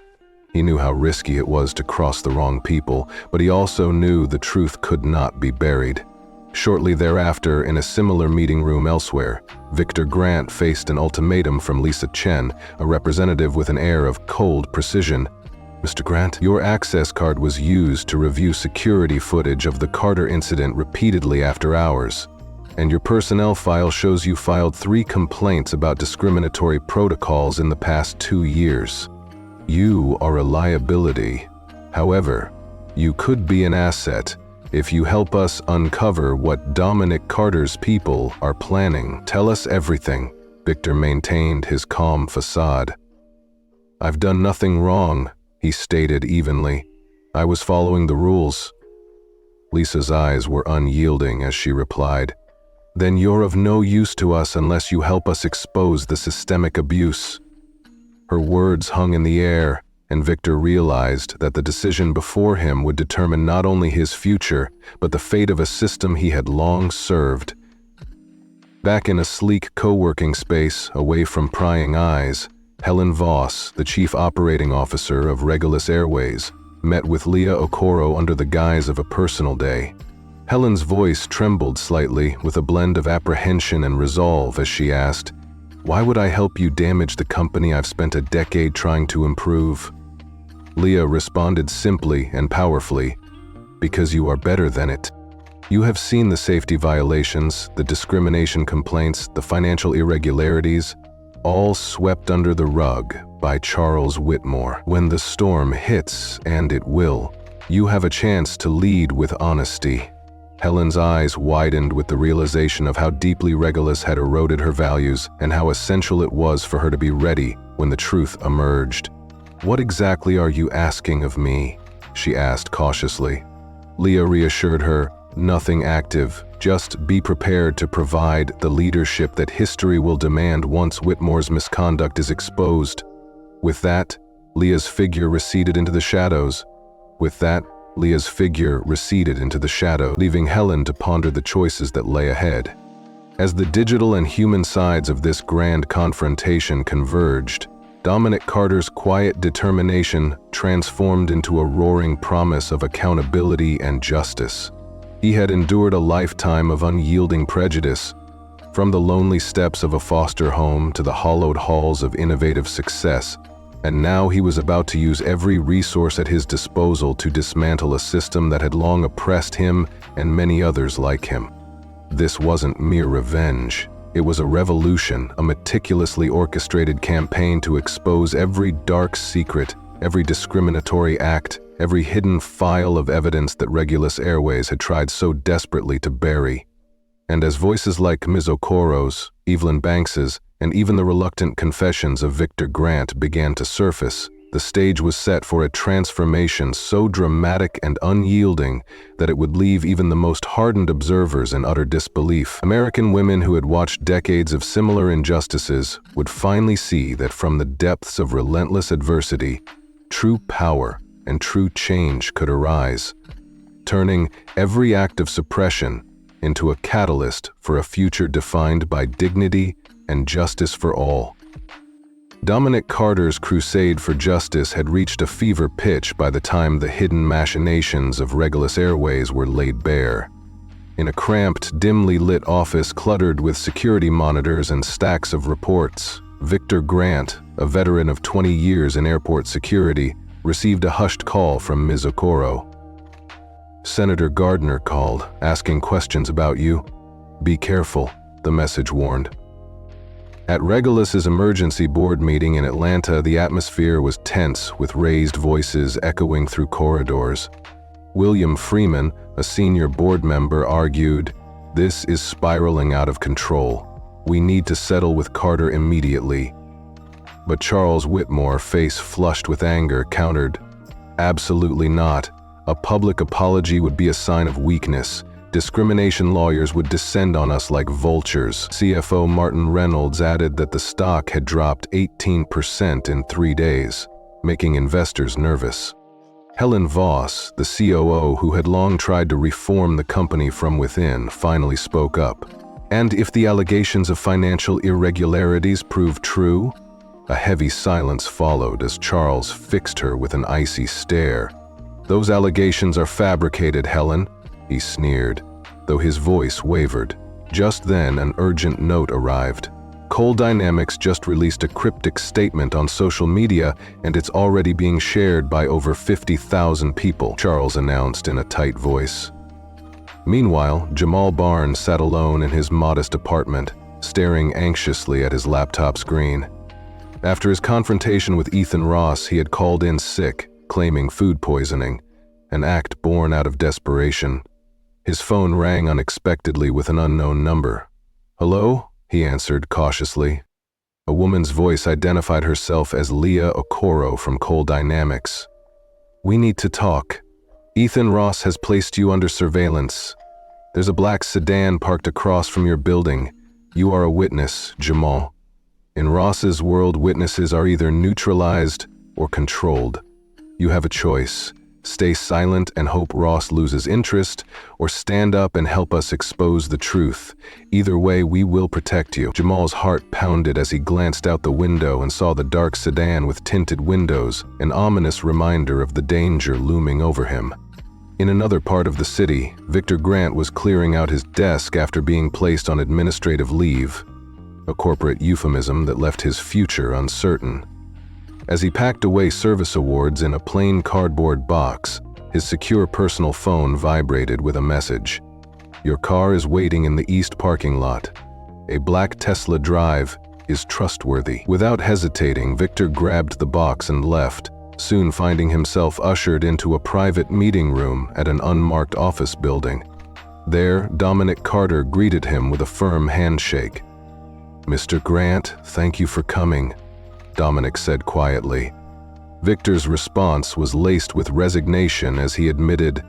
He knew how risky it was to cross the wrong people, but he also knew the truth could not be buried. Shortly thereafter, in a similar meeting room elsewhere, Victor Grant faced an ultimatum from Lisa Chen, a representative with an air of cold precision. "Mr. Grant, your access card was used to review security footage of the Carter incident repeatedly after hours, and your personnel file shows you filed 3 complaints about discriminatory protocols in the past 2 years. You are a liability. However, you could be an asset if you help us uncover what Dominic Carter's people are planning. Tell us everything." Victor maintained his calm facade. "I've done nothing wrong," he stated evenly. "I was following the rules." Lisa's eyes were unyielding as she replied, "Then you're of no use to us unless you help us expose the systemic abuse." Her words hung in the air, and Victor realized that the decision before him would determine not only his future, but the fate of a system he had long served. Back in a sleek co-working space, away from prying eyes, Helen Voss, the chief operating officer of Regulus Airways, met with Leah Okoro under the guise of a personal day. Helen's voice trembled slightly with a blend of apprehension and resolve as she asked, "Why would I help you damage the company I've spent a decade trying to improve?" Leah responded simply and powerfully, "Because you are better than it. You have seen the safety violations, the discrimination complaints, the financial irregularities, all swept under the rug by Charles Whitmore. When the storm hits, and it will, you have a chance to lead with honesty." Helen's eyes widened with the realization of how deeply Regulus had eroded her values and how essential it was for her to be ready when the truth emerged. "What exactly are you asking of me?" she asked cautiously. Leah reassured her, "Nothing active. Just be prepared to provide the leadership that history will demand once Whitmore's misconduct is exposed." With that, Leah's figure receded into the shadows. Leaving Helen to ponder the choices that lay ahead. As the digital and human sides of this grand confrontation converged, Dominic Carter's quiet determination transformed into a roaring promise of accountability and justice. He had endured a lifetime of unyielding prejudice, from the lonely steps of a foster home to the hollowed halls of innovative success, and now he was about to use every resource at his disposal to dismantle a system that had long oppressed him and many others like him. This wasn't mere revenge. It was a revolution, a meticulously orchestrated campaign to expose every dark secret, every discriminatory act, every hidden file of evidence that Regulus Airways had tried so desperately to bury. And as voices like Ms. Okoro's, Evelyn Banks's, and even the reluctant confessions of Victor Grant began to surface, the stage was set for a transformation so dramatic and unyielding that it would leave even the most hardened observers in utter disbelief. American women who had watched decades of similar injustices would finally see that from the depths of relentless adversity, true power and true change could arise, turning every act of suppression into a catalyst for a future defined by dignity and justice for all. Dominic Carter's crusade for justice had reached a fever pitch by the time the hidden machinations of Regulus Airways were laid bare. In a cramped, dimly lit office cluttered with security monitors and stacks of reports, Victor Grant, a veteran of 20 years in airport security, received a hushed call from Ms. Okoro. "Senator Gardner called, asking questions about you. Be careful," the message warned. At Regulus's emergency board meeting in Atlanta, the atmosphere was tense, with raised voices echoing through corridors. William Freeman, a senior board member, argued, "This is spiraling out of control. We need to settle with Carter immediately." But Charles Whitmore, face flushed with anger, countered, "Absolutely not. A public apology would be a sign of weakness. Discrimination lawyers would descend on us like vultures." CFO Martin Reynolds added that the stock had dropped 18% in 3 days, making investors nervous. Helen Voss, the COO who had long tried to reform the company from within, finally spoke up. "And if the allegations of financial irregularities prove true?" A heavy silence followed as Charles fixed her with an icy stare. "Those allegations are fabricated, Helen," he sneered, though his voice wavered. Just then, an urgent note arrived. "Coal Dynamics just released a cryptic statement on social media, and it's already being shared by over 50,000 people," Charles announced in a tight voice. Meanwhile, Jamal Barnes sat alone in his modest apartment, staring anxiously at his laptop screen. After his confrontation with Ethan Ross, he had called in sick, claiming food poisoning, an act born out of desperation. His phone rang unexpectedly with an unknown number. "Hello?" he answered cautiously. A woman's voice identified herself as Leah Okoro from Coal Dynamics. "We need to talk. Ethan Ross has placed you under surveillance. There's a black sedan parked across from your building. You are a witness, Jamal. In Ross's world, witnesses are either neutralized or controlled. You have a choice. Stay silent and hope Ross loses interest, or stand up and help us expose the truth. Either way, we will protect you." Jamal's heart pounded as he glanced out the window and saw the dark sedan with tinted windows, an ominous reminder of the danger looming over him. In another part of the city, Victor Grant was clearing out his desk after being placed on administrative leave, a corporate euphemism that left his future uncertain. As he packed away service awards in a plain cardboard box, his secure personal phone vibrated with a message. "Your car is waiting in the east parking lot. A black Tesla Drive is trustworthy." Without hesitating, Victor grabbed the box and left, soon finding himself ushered into a private meeting room at an unmarked office building. There, Dominic Carter greeted him with a firm handshake. "Mr. Grant, thank you for coming," Dominic said quietly. Victor's response was laced with resignation as he admitted,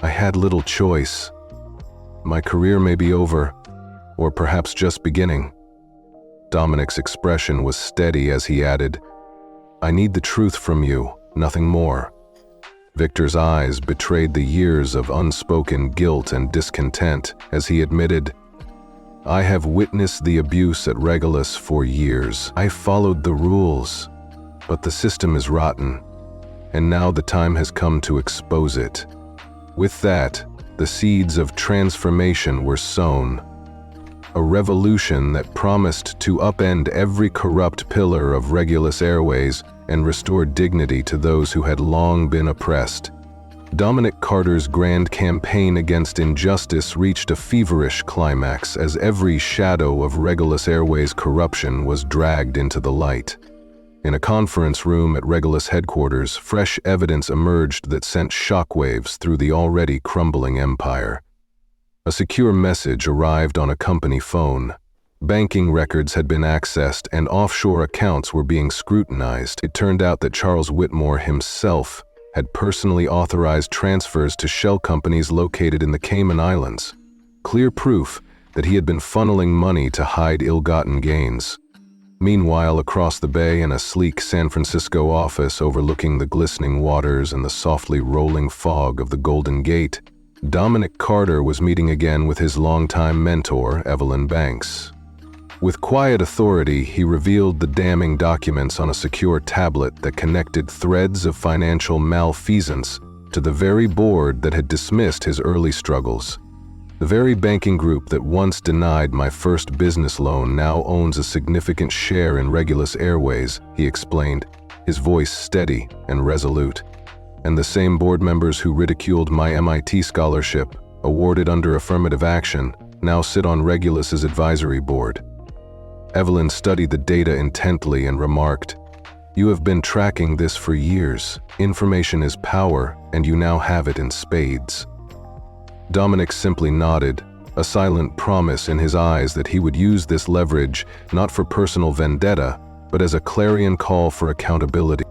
"I had little choice. My career may be over, or perhaps just beginning." Dominic's expression was steady as he added, "I need the truth from you, nothing more." Victor's eyes betrayed the years of unspoken guilt and discontent as he admitted, "I have witnessed the abuse at Regulus for years. I followed the rules, but the system is rotten, and now the time has come to expose it." With that, the seeds of transformation were sown. A revolution that promised to upend every corrupt pillar of Regulus Airways and restore dignity to those who had long been oppressed. Dominic Carter's grand campaign against injustice reached a feverish climax as every shadow of Regulus Airways' corruption was dragged into the light. In a conference room at Regulus headquarters, fresh evidence emerged that sent shockwaves through the already crumbling empire. A secure message arrived on a company phone. Banking records had been accessed and offshore accounts were being scrutinized. It turned out that Charles Whitmore himself had personally authorized transfers to shell companies located in the Cayman Islands, clear proof that he had been funneling money to hide ill-gotten gains. Meanwhile, across the bay in a sleek San Francisco office overlooking the glistening waters and the softly rolling fog of the Golden Gate, Dominic Carter was meeting again with his longtime mentor, Evelyn Banks. With quiet authority, he revealed the damning documents on a secure tablet that connected threads of financial malfeasance to the very board that had dismissed his early struggles. The very banking group that once denied my first business loan now owns a significant share in Regulus Airways, he explained, his voice steady and resolute. And the same board members who ridiculed my MIT scholarship, awarded under affirmative action, now sit on Regulus's advisory board. Evelyn studied the data intently and remarked, "You have been tracking this for years. Information is power, and you now have it in spades." Dominic simply nodded, a silent promise in his eyes that he would use this leverage not for personal vendetta, but as a clarion call for accountability.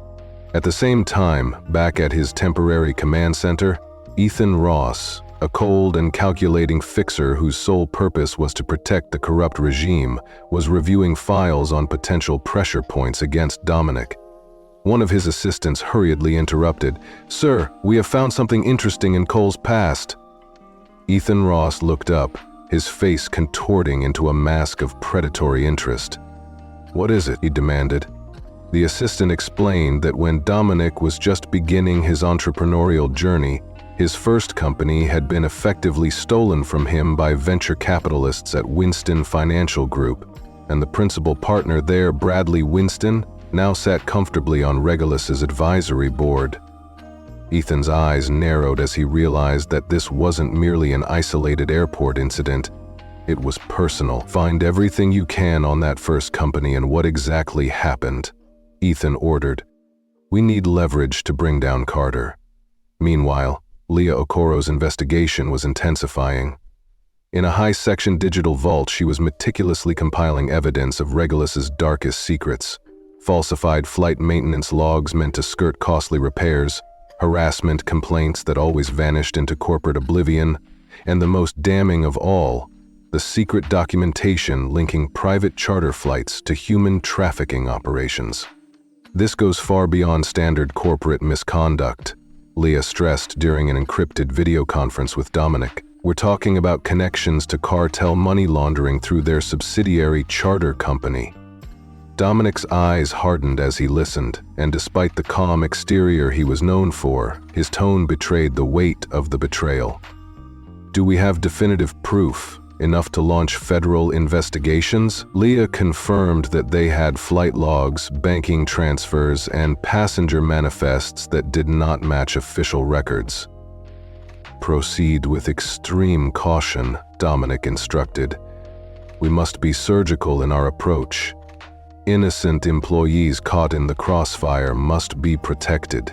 At the same time, back at his temporary command center, Ethan Ross, a cold and calculating fixer whose sole purpose was to protect the corrupt regime, was reviewing files on potential pressure points against Dominic. One of his assistants hurriedly interrupted, "Sir, we have found something interesting in Cole's past." Ethan Ross looked up, his face contorting into a mask of predatory interest. "What is it?" he demanded. The assistant explained that when Dominic was just beginning his entrepreneurial journey, his first company had been effectively stolen from him by venture capitalists at Winston Financial Group, and the principal partner there, Bradley Winston, now sat comfortably on Regulus's advisory board. Ethan's eyes narrowed as he realized that this wasn't merely an isolated airport incident. It was personal. "Find everything you can on that first company and what exactly happened," Ethan ordered. "We need leverage to bring down Carter." Meanwhile, Leah Okoro's investigation was intensifying. In a high-section digital vault, she was meticulously compiling evidence of Regulus's darkest secrets: falsified flight maintenance logs meant to skirt costly repairs, harassment complaints that always vanished into corporate oblivion, and the most damning of all, the secret documentation linking private charter flights to human trafficking operations. "This goes far beyond standard corporate misconduct," Leah stressed during an encrypted video conference with Dominic. "We're talking about connections to cartel money laundering through their subsidiary charter company." Dominic's eyes hardened as he listened, and despite the calm exterior he was known for, his tone betrayed the weight of the betrayal. "Do we have definitive proof, enough to launch federal investigations?" Leah confirmed that they had flight logs, banking transfers, and passenger manifests that did not match official records. "Proceed with extreme caution," Dominic instructed. "We must be surgical in our approach. Innocent employees caught in the crossfire must be protected."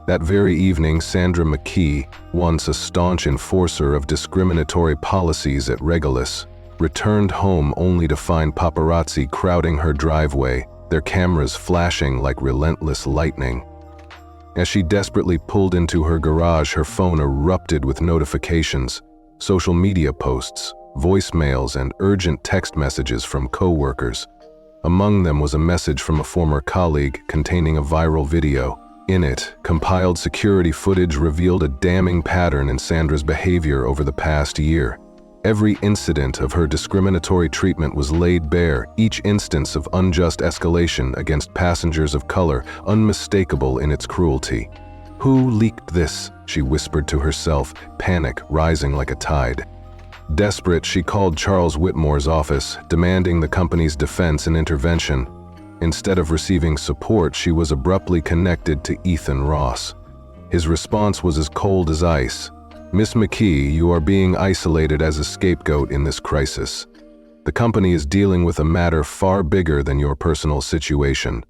That very evening, Sandra McKee, once a staunch enforcer of discriminatory policies at Regulus, returned home only to find paparazzi crowding her driveway, their cameras flashing like relentless lightning. As she desperately pulled into her garage, her phone erupted with notifications, social media posts, voicemails, and urgent text messages from co-workers. Among them was a message from a former colleague containing a viral video. In it, compiled security footage revealed a damning pattern in Sandra's behavior over the past year. Every incident of her discriminatory treatment was laid bare, each instance of unjust escalation against passengers of color, unmistakable in its cruelty. "Who leaked this?" she whispered to herself, panic rising like a tide. Desperate, she called Charles Whitmore's office, demanding the company's defense and intervention. Instead of receiving support, she was abruptly connected to Ethan Ross. His response was as cold as ice. "Miss McKee, you are being isolated as a scapegoat in this crisis. The company is dealing with a matter far bigger than your personal situation.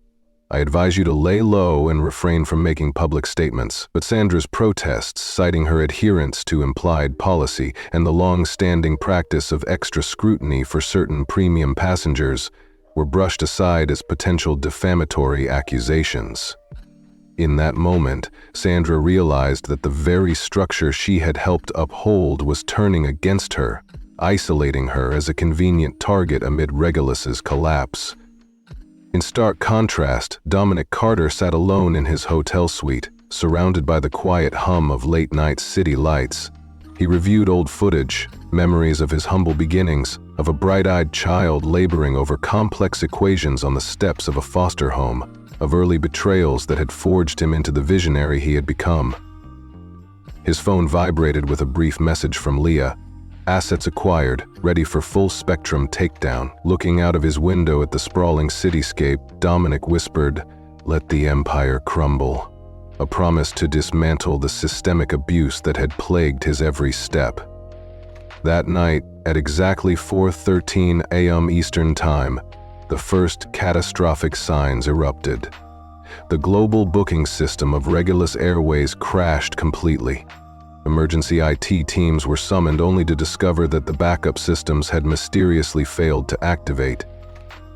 I advise you to lay low and refrain from making public statements." But Sandra's protests, citing her adherence to implied policy and the long-standing practice of extra scrutiny for certain premium passengers, were brushed aside as potential defamatory accusations. In that moment, Sandra realized that the very structure she had helped uphold was turning against her, isolating her as a convenient target amid Regulus's collapse. In stark contrast, Dominic Carter sat alone in his hotel suite, surrounded by the quiet hum of late-night city lights. He reviewed old footage, memories of his humble beginnings, of a bright-eyed child laboring over complex equations on the steps of a foster home, of early betrayals that had forged him into the visionary he had become. His phone vibrated with a brief message from Leah. assets acquired, ready for full-spectrum takedown. Looking out of his window at the sprawling cityscape, Dominic whispered, "Let the empire crumble," a promise to dismantle the systemic abuse that had plagued his every step. That night, at exactly 4:13 a.m. Eastern Time, the first catastrophic signs erupted. The global booking system of Regulus Airways crashed completely. Emergency IT teams were summoned only to discover that the backup systems had mysteriously failed to activate.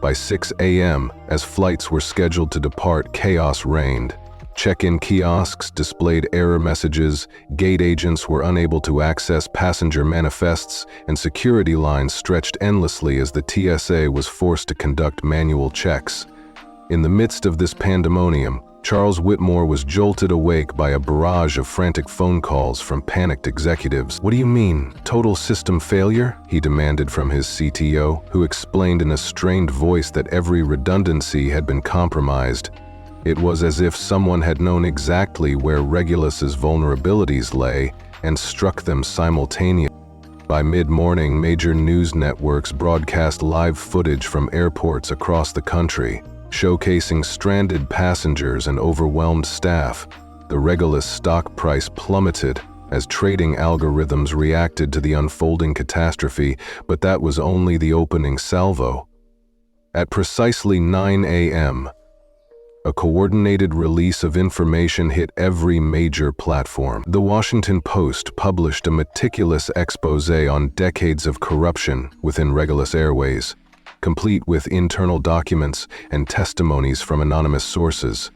By 6 a.m., as flights were scheduled to depart, chaos reigned. Check-in kiosks displayed error messages, gate agents were unable to access passenger manifests, and security lines stretched endlessly as the TSA was forced to conduct manual checks. In the midst of this pandemonium, Charles Whitmore was jolted awake by a barrage of frantic phone calls from panicked executives. "What do you mean, total system failure?" he demanded from his CTO, who explained in a strained voice that every redundancy had been compromised. It was as if someone had known exactly where Regulus's vulnerabilities lay and struck them simultaneously. By mid-morning, major news networks broadcast live footage from airports across the country, showcasing stranded passengers and overwhelmed staff. The Regulus stock price plummeted as trading algorithms reacted to the unfolding catastrophe, but that was only the opening salvo. At precisely 9 a.m., a coordinated release of information hit every major platform. The Washington Post published a meticulous exposé on decades of corruption within Regulus Airways, complete with internal documents and testimonies from anonymous sources.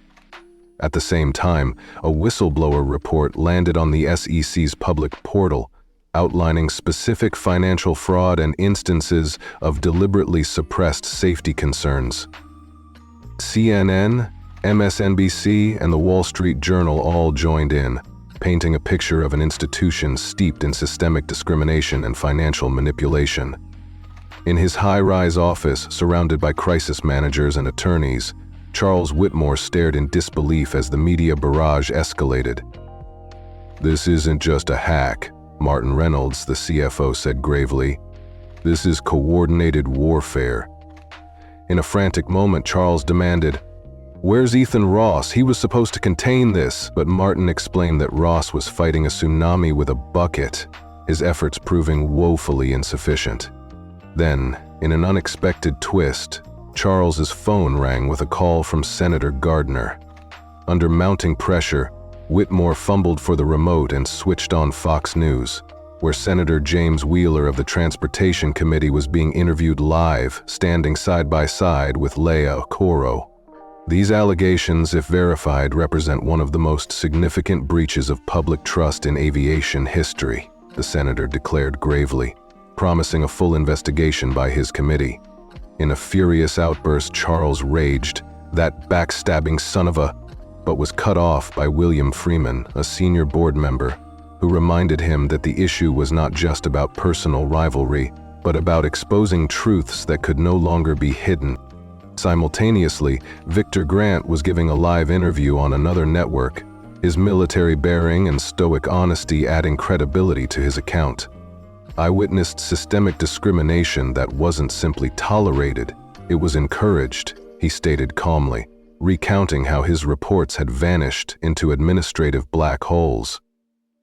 At the same time, a whistleblower report landed on the SEC's public portal, outlining specific financial fraud and instances of deliberately suppressed safety concerns. CNN, MSNBC, and the Wall Street Journal all joined in, painting a picture of an institution steeped in systemic discrimination and financial manipulation. In his high-rise office, surrounded by crisis managers and attorneys, Charles Whitmore stared in disbelief as the media barrage escalated. "This isn't just a hack," Martin Reynolds, the CFO, said gravely. "This is coordinated warfare." In a frantic moment, Charles demanded, "Where's Ethan Ross? He was supposed to contain this." But Martin explained that Ross was fighting a tsunami with a bucket, his efforts proving woefully insufficient. Then, in an unexpected twist, Charles's phone rang with a call from Senator Gardner. Under mounting pressure, Whitmore fumbled for the remote and switched on Fox News, where Senator James Wheeler of the Transportation Committee was being interviewed live, standing side by side with Leah Coro. "These allegations, if verified, represent one of the most significant breaches of public trust in aviation history," the senator declared gravely, promising a full investigation by his committee. In a furious outburst, Charles raged, "That backstabbing son of a..." but was cut off by William Freeman, a senior board member, who reminded him that the issue was not just about personal rivalry, but about exposing truths that could no longer be hidden. Simultaneously, Victor Grant was giving a live interview on another network, his military bearing and stoic honesty adding credibility to his account. "I witnessed systemic discrimination that wasn't simply tolerated, it was encouraged," he stated calmly, recounting how his reports had vanished into administrative black holes.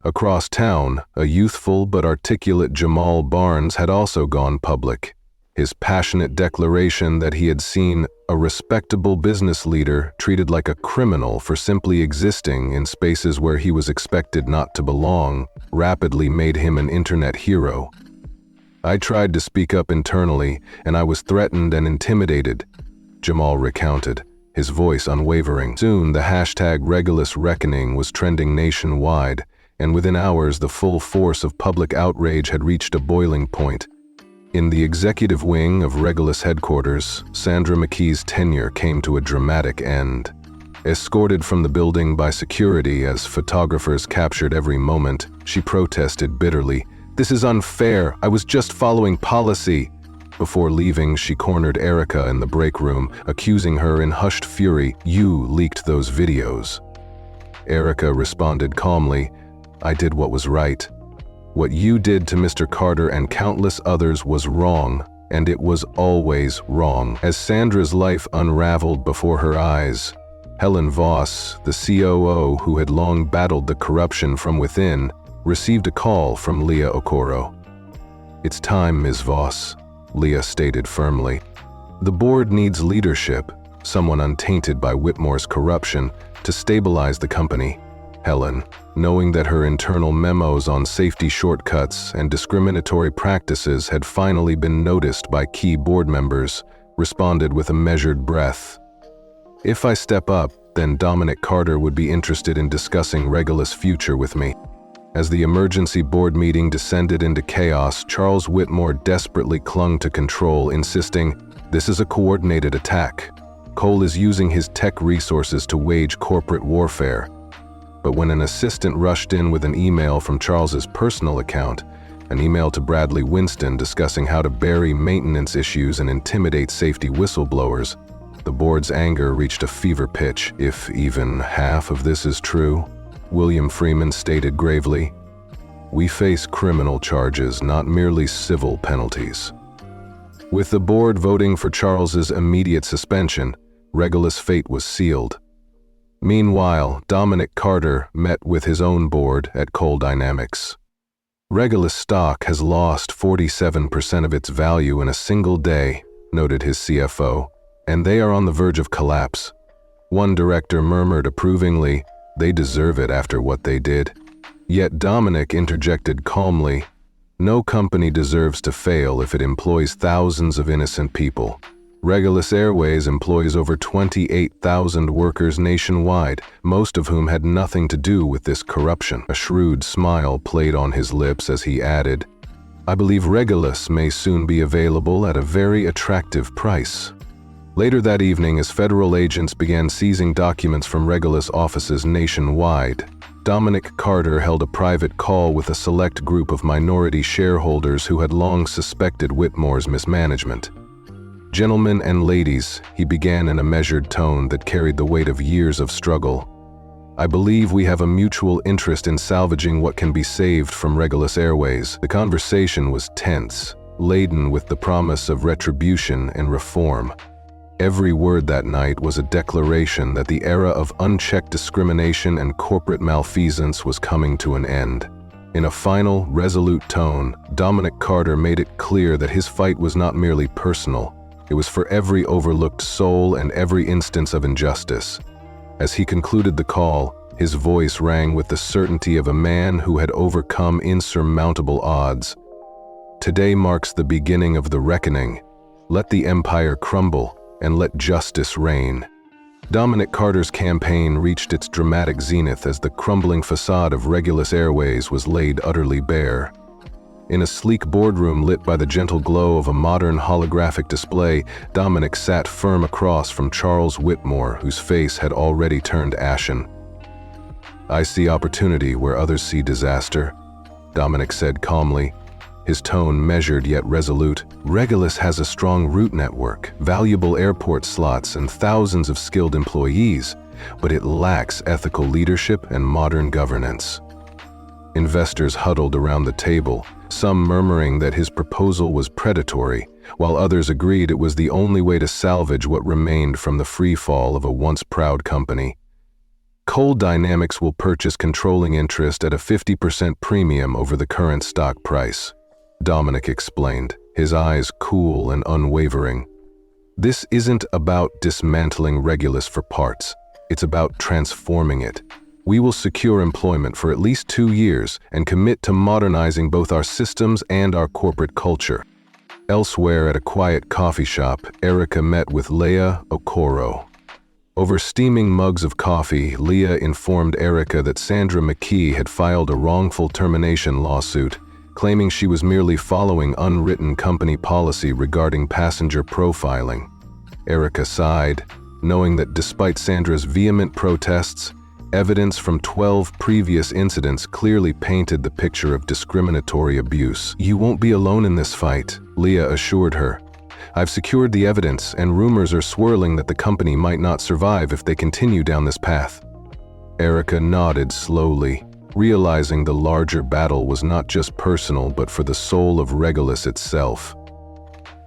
Across town, a youthful but articulate Jamal Barnes had also gone public, his passionate declaration that he had seen a respectable business leader treated like a criminal for simply existing in spaces where he was expected not to belong rapidly made him an internet hero. "I tried to speak up internally, and I was threatened and intimidated," Jamal recounted, his voice unwavering. Soon, the hashtag Regulus Reckoning was trending nationwide, and within hours the full force of public outrage had reached a boiling point. In the executive wing of Regulus headquarters, Sandra McKee's tenure came to a dramatic end. Escorted from the building by security as photographers captured every moment, she protested bitterly, "This is unfair, I was just following policy." Before leaving, she cornered Erica in the break room, accusing her in hushed fury, "You leaked those videos." Erica responded calmly, "I did what was right." What you did to Mr. Carter and countless others was wrong, and it was always wrong. As Sandra's life unraveled before her eyes, Helen Voss, the COO who had long battled the corruption from within, received a call from Leah Okoro. "It's time, Ms. Voss," Leah stated firmly. "The board needs leadership, someone untainted by Whitmore's corruption, to stabilize the company." Helen, knowing that her internal memos on safety shortcuts and discriminatory practices had finally been noticed by key board members, responded with a measured breath. "If I step up, then Dominic Carter would be interested in discussing Regulus' future with me." As the emergency board meeting descended into chaos, Charles Whitmore desperately clung to control, insisting, "This is a coordinated attack. Cole is using his tech resources to wage corporate warfare." But when an assistant rushed in with an email from Charles's personal account, an email to Bradley Winston discussing how to bury maintenance issues and intimidate safety whistleblowers, the board's anger reached a fever pitch. "If even half of this is true," William Freeman stated gravely, "we face criminal charges, not merely civil penalties." With the board voting for Charles's immediate suspension, Regulus' fate was sealed. Meanwhile, Dominic Carter met with his own board at Cole Dynamics. "Regulus stock has lost 47% of its value in a single day," noted his CFO, "and they are on the verge of collapse." One director murmured approvingly, "They deserve it after what they did." Yet Dominic interjected calmly, "No company deserves to fail if it employs thousands of innocent people. Regulus Airways employs over 28,000 workers nationwide, most of whom had nothing to do with this corruption." A shrewd smile played on his lips as he added, "I believe Regulus may soon be available at a very attractive price." Later that evening, as federal agents began seizing documents from Regulus offices nationwide, Dominic Carter held a private call with a select group of minority shareholders who had long suspected Whitmore's mismanagement. "Gentlemen and ladies," he began in a measured tone that carried the weight of years of struggle, "I believe we have a mutual interest in salvaging what can be saved from Regulus Airways." The conversation was tense, laden with the promise of retribution and reform. Every word that night was a declaration that the era of unchecked discrimination and corporate malfeasance was coming to an end. In a final, resolute tone, Dominic Carter made it clear that his fight was not merely personal. It was for every overlooked soul and every instance of injustice. As he concluded the call, his voice rang with the certainty of a man who had overcome insurmountable odds. "Today marks the beginning of the reckoning. Let the empire crumble, and let justice reign." Dominic Carter's campaign reached its dramatic zenith as the crumbling facade of Regulus Airways was laid utterly bare. In a sleek boardroom lit by the gentle glow of a modern holographic display, Dominic sat firm across from Charles Whitmore, whose face had already turned ashen. "I see opportunity where others see disaster," Dominic said calmly, his tone measured yet resolute. "Regulus has a strong route network, valuable airport slots, and thousands of skilled employees, but it lacks ethical leadership and modern governance." Investors huddled around the table, some murmuring that his proposal was predatory, while others agreed it was the only way to salvage what remained from the free fall of a once proud company. "Cole Dynamics will purchase controlling interest at a 50% premium over the current stock price," Dominic explained, his eyes cool and unwavering. "This isn't about dismantling Regulus for parts. It's about transforming it. We will secure employment for at least 2 years and commit to modernizing both our systems and our corporate culture." Elsewhere at a quiet coffee shop, Erica met with Leah Okoro. Over steaming mugs of coffee, Leah informed Erica that Sandra McKee had filed a wrongful termination lawsuit, claiming she was merely following unwritten company policy regarding passenger profiling. Erica sighed, knowing that despite Sandra's vehement protests, evidence from 12 previous incidents clearly painted the picture of discriminatory abuse. "You won't be alone in this fight," Leah assured her. "I've secured the evidence, and rumors are swirling that the company might not survive if they continue down this path." Erica nodded slowly, realizing the larger battle was not just personal but for the soul of Regulus itself.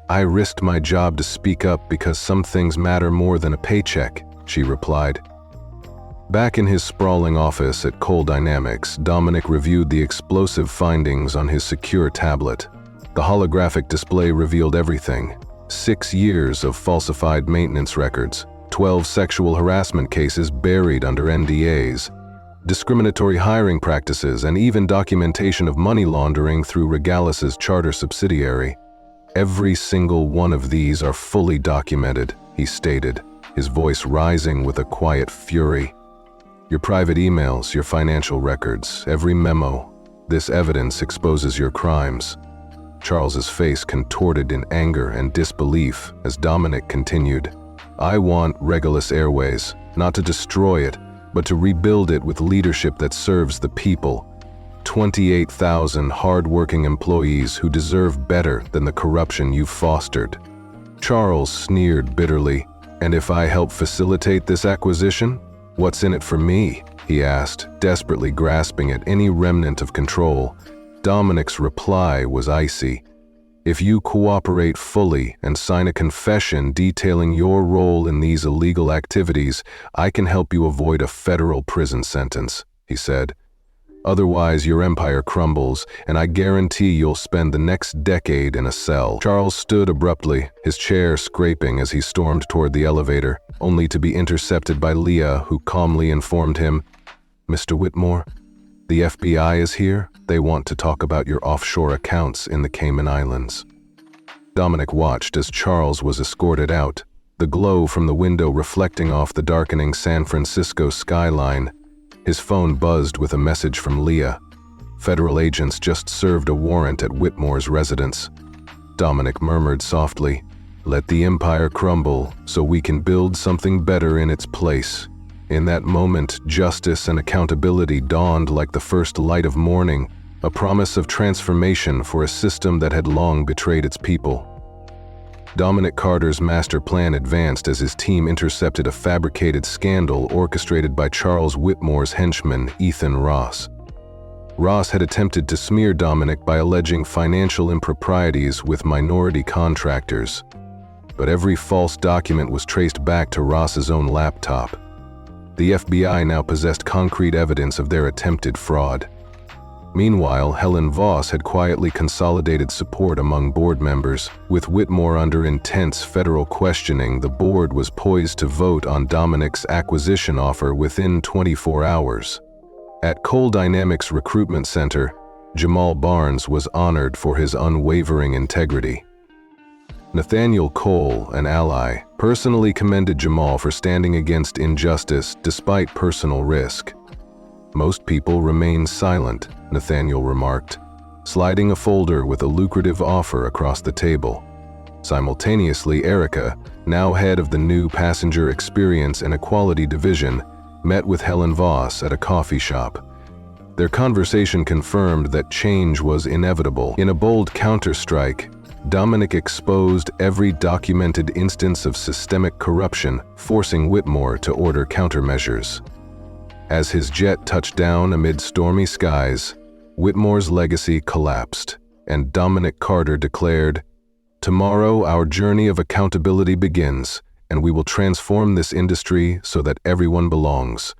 "I risked my job to speak up because some things matter more than a paycheck," she replied. Back in his sprawling office at Cole Dynamics, Dominic reviewed the explosive findings on his secure tablet. The holographic display revealed everything: 6 years of falsified maintenance records, 12 sexual harassment cases buried under NDAs, discriminatory hiring practices, and even documentation of money laundering through Regulus's charter subsidiary. "Every single one of these are fully documented," he stated, his voice rising with a quiet fury. "Your private emails, your financial records, every memo. This evidence exposes your crimes." Charles's face contorted in anger and disbelief as Dominic continued, "I want Regulus Airways, not to destroy it, but to rebuild it with leadership that serves the people. 28,000 hard-working employees who deserve better than the corruption you've fostered." Charles sneered bitterly. "And if I help facilitate this acquisition, what's in it for me?" he asked, desperately grasping at any remnant of control. Dominic's reply was icy. "If you cooperate fully and sign a confession detailing your role in these illegal activities, I can help you avoid a federal prison sentence," he said. "Otherwise, your empire crumbles, and I guarantee you'll spend the next decade in a cell." Charles stood abruptly, his chair scraping as he stormed toward the elevator, only to be intercepted by Leah, who calmly informed him, "Mr. Whitmore, the FBI is here. They want to talk about your offshore accounts in the Cayman Islands." Dominic watched as Charles was escorted out, the glow from the window reflecting off the darkening San Francisco skyline. His phone buzzed with a message from Leah. Federal agents just served a warrant at Whitmore's residence. Dominic murmured softly, "Let the empire crumble so we can build something better in its place." In that moment, justice and accountability dawned like the first light of morning, a promise of transformation for a system that had long betrayed its people. Dominic Carter's master plan advanced as his team intercepted a fabricated scandal orchestrated by Charles Whitmore's henchman, Ethan Ross. Ross had attempted to smear Dominic by alleging financial improprieties with minority contractors. But every false document was traced back to Ross's own laptop. The FBI now possessed concrete evidence of their attempted fraud. Meanwhile, Helen Voss had quietly consolidated support among board members. With Whitmore under intense federal questioning, the board was poised to vote on Dominic's acquisition offer within 24 hours. At Cole Dynamics Recruitment Center, Jamal Barnes was honored for his unwavering integrity. Nathaniel Cole, an ally, personally commended Jamal for standing against injustice despite personal risk. "Most people remain silent," Nathaniel remarked, sliding a folder with a lucrative offer across the table. Simultaneously, Erica, now head of the new Passenger Experience and Equality Division, met with Helen Voss at a coffee shop. Their conversation confirmed that change was inevitable. In a bold counterstrike, Dominic exposed every documented instance of systemic corruption, forcing Whitmore to order countermeasures. As his jet touched down amid stormy skies, Whitmore's legacy collapsed, and Dominic Carter declared, "Tomorrow our journey of accountability begins, and we will transform this industry so that everyone belongs."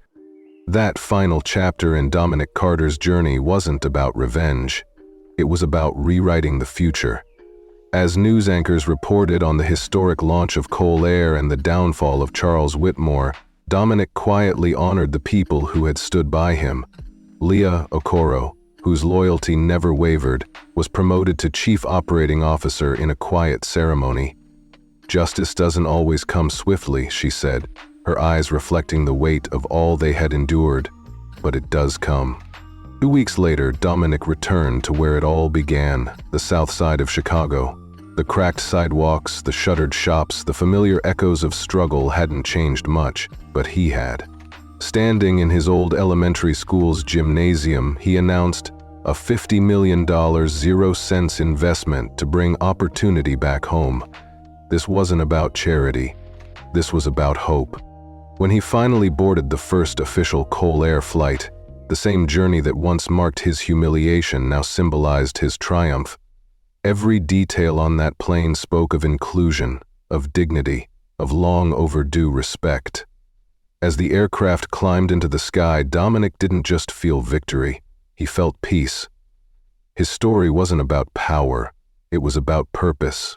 That final chapter in Dominic Carter's journey wasn't about revenge. It was about rewriting the future. As news anchors reported on the historic launch of Cole Air and the downfall of Charles Whitmore, Dominic quietly honored the people who had stood by him. Leah Okoro, whose loyalty never wavered, was promoted to Chief Operating Officer in a quiet ceremony. "Justice doesn't always come swiftly," she said, her eyes reflecting the weight of all they had endured, "but it does come." 2 weeks later, Dominic returned to where it all began, the south side of Chicago. The cracked sidewalks, the shuttered shops, the familiar echoes of struggle hadn't changed much, but he had. Standing in his old elementary school's gymnasium, he announced a $50 million 0-cents investment to bring opportunity back home. This wasn't about charity. This was about hope. When he finally boarded the first official Cole Air flight, The same journey that once marked his humiliation now symbolized his triumph. Every detail on that plane spoke of inclusion, of dignity, of long overdue respect. As the aircraft climbed into the sky, Dominic didn't just feel victory, he felt peace. His story wasn't about power, it was about purpose.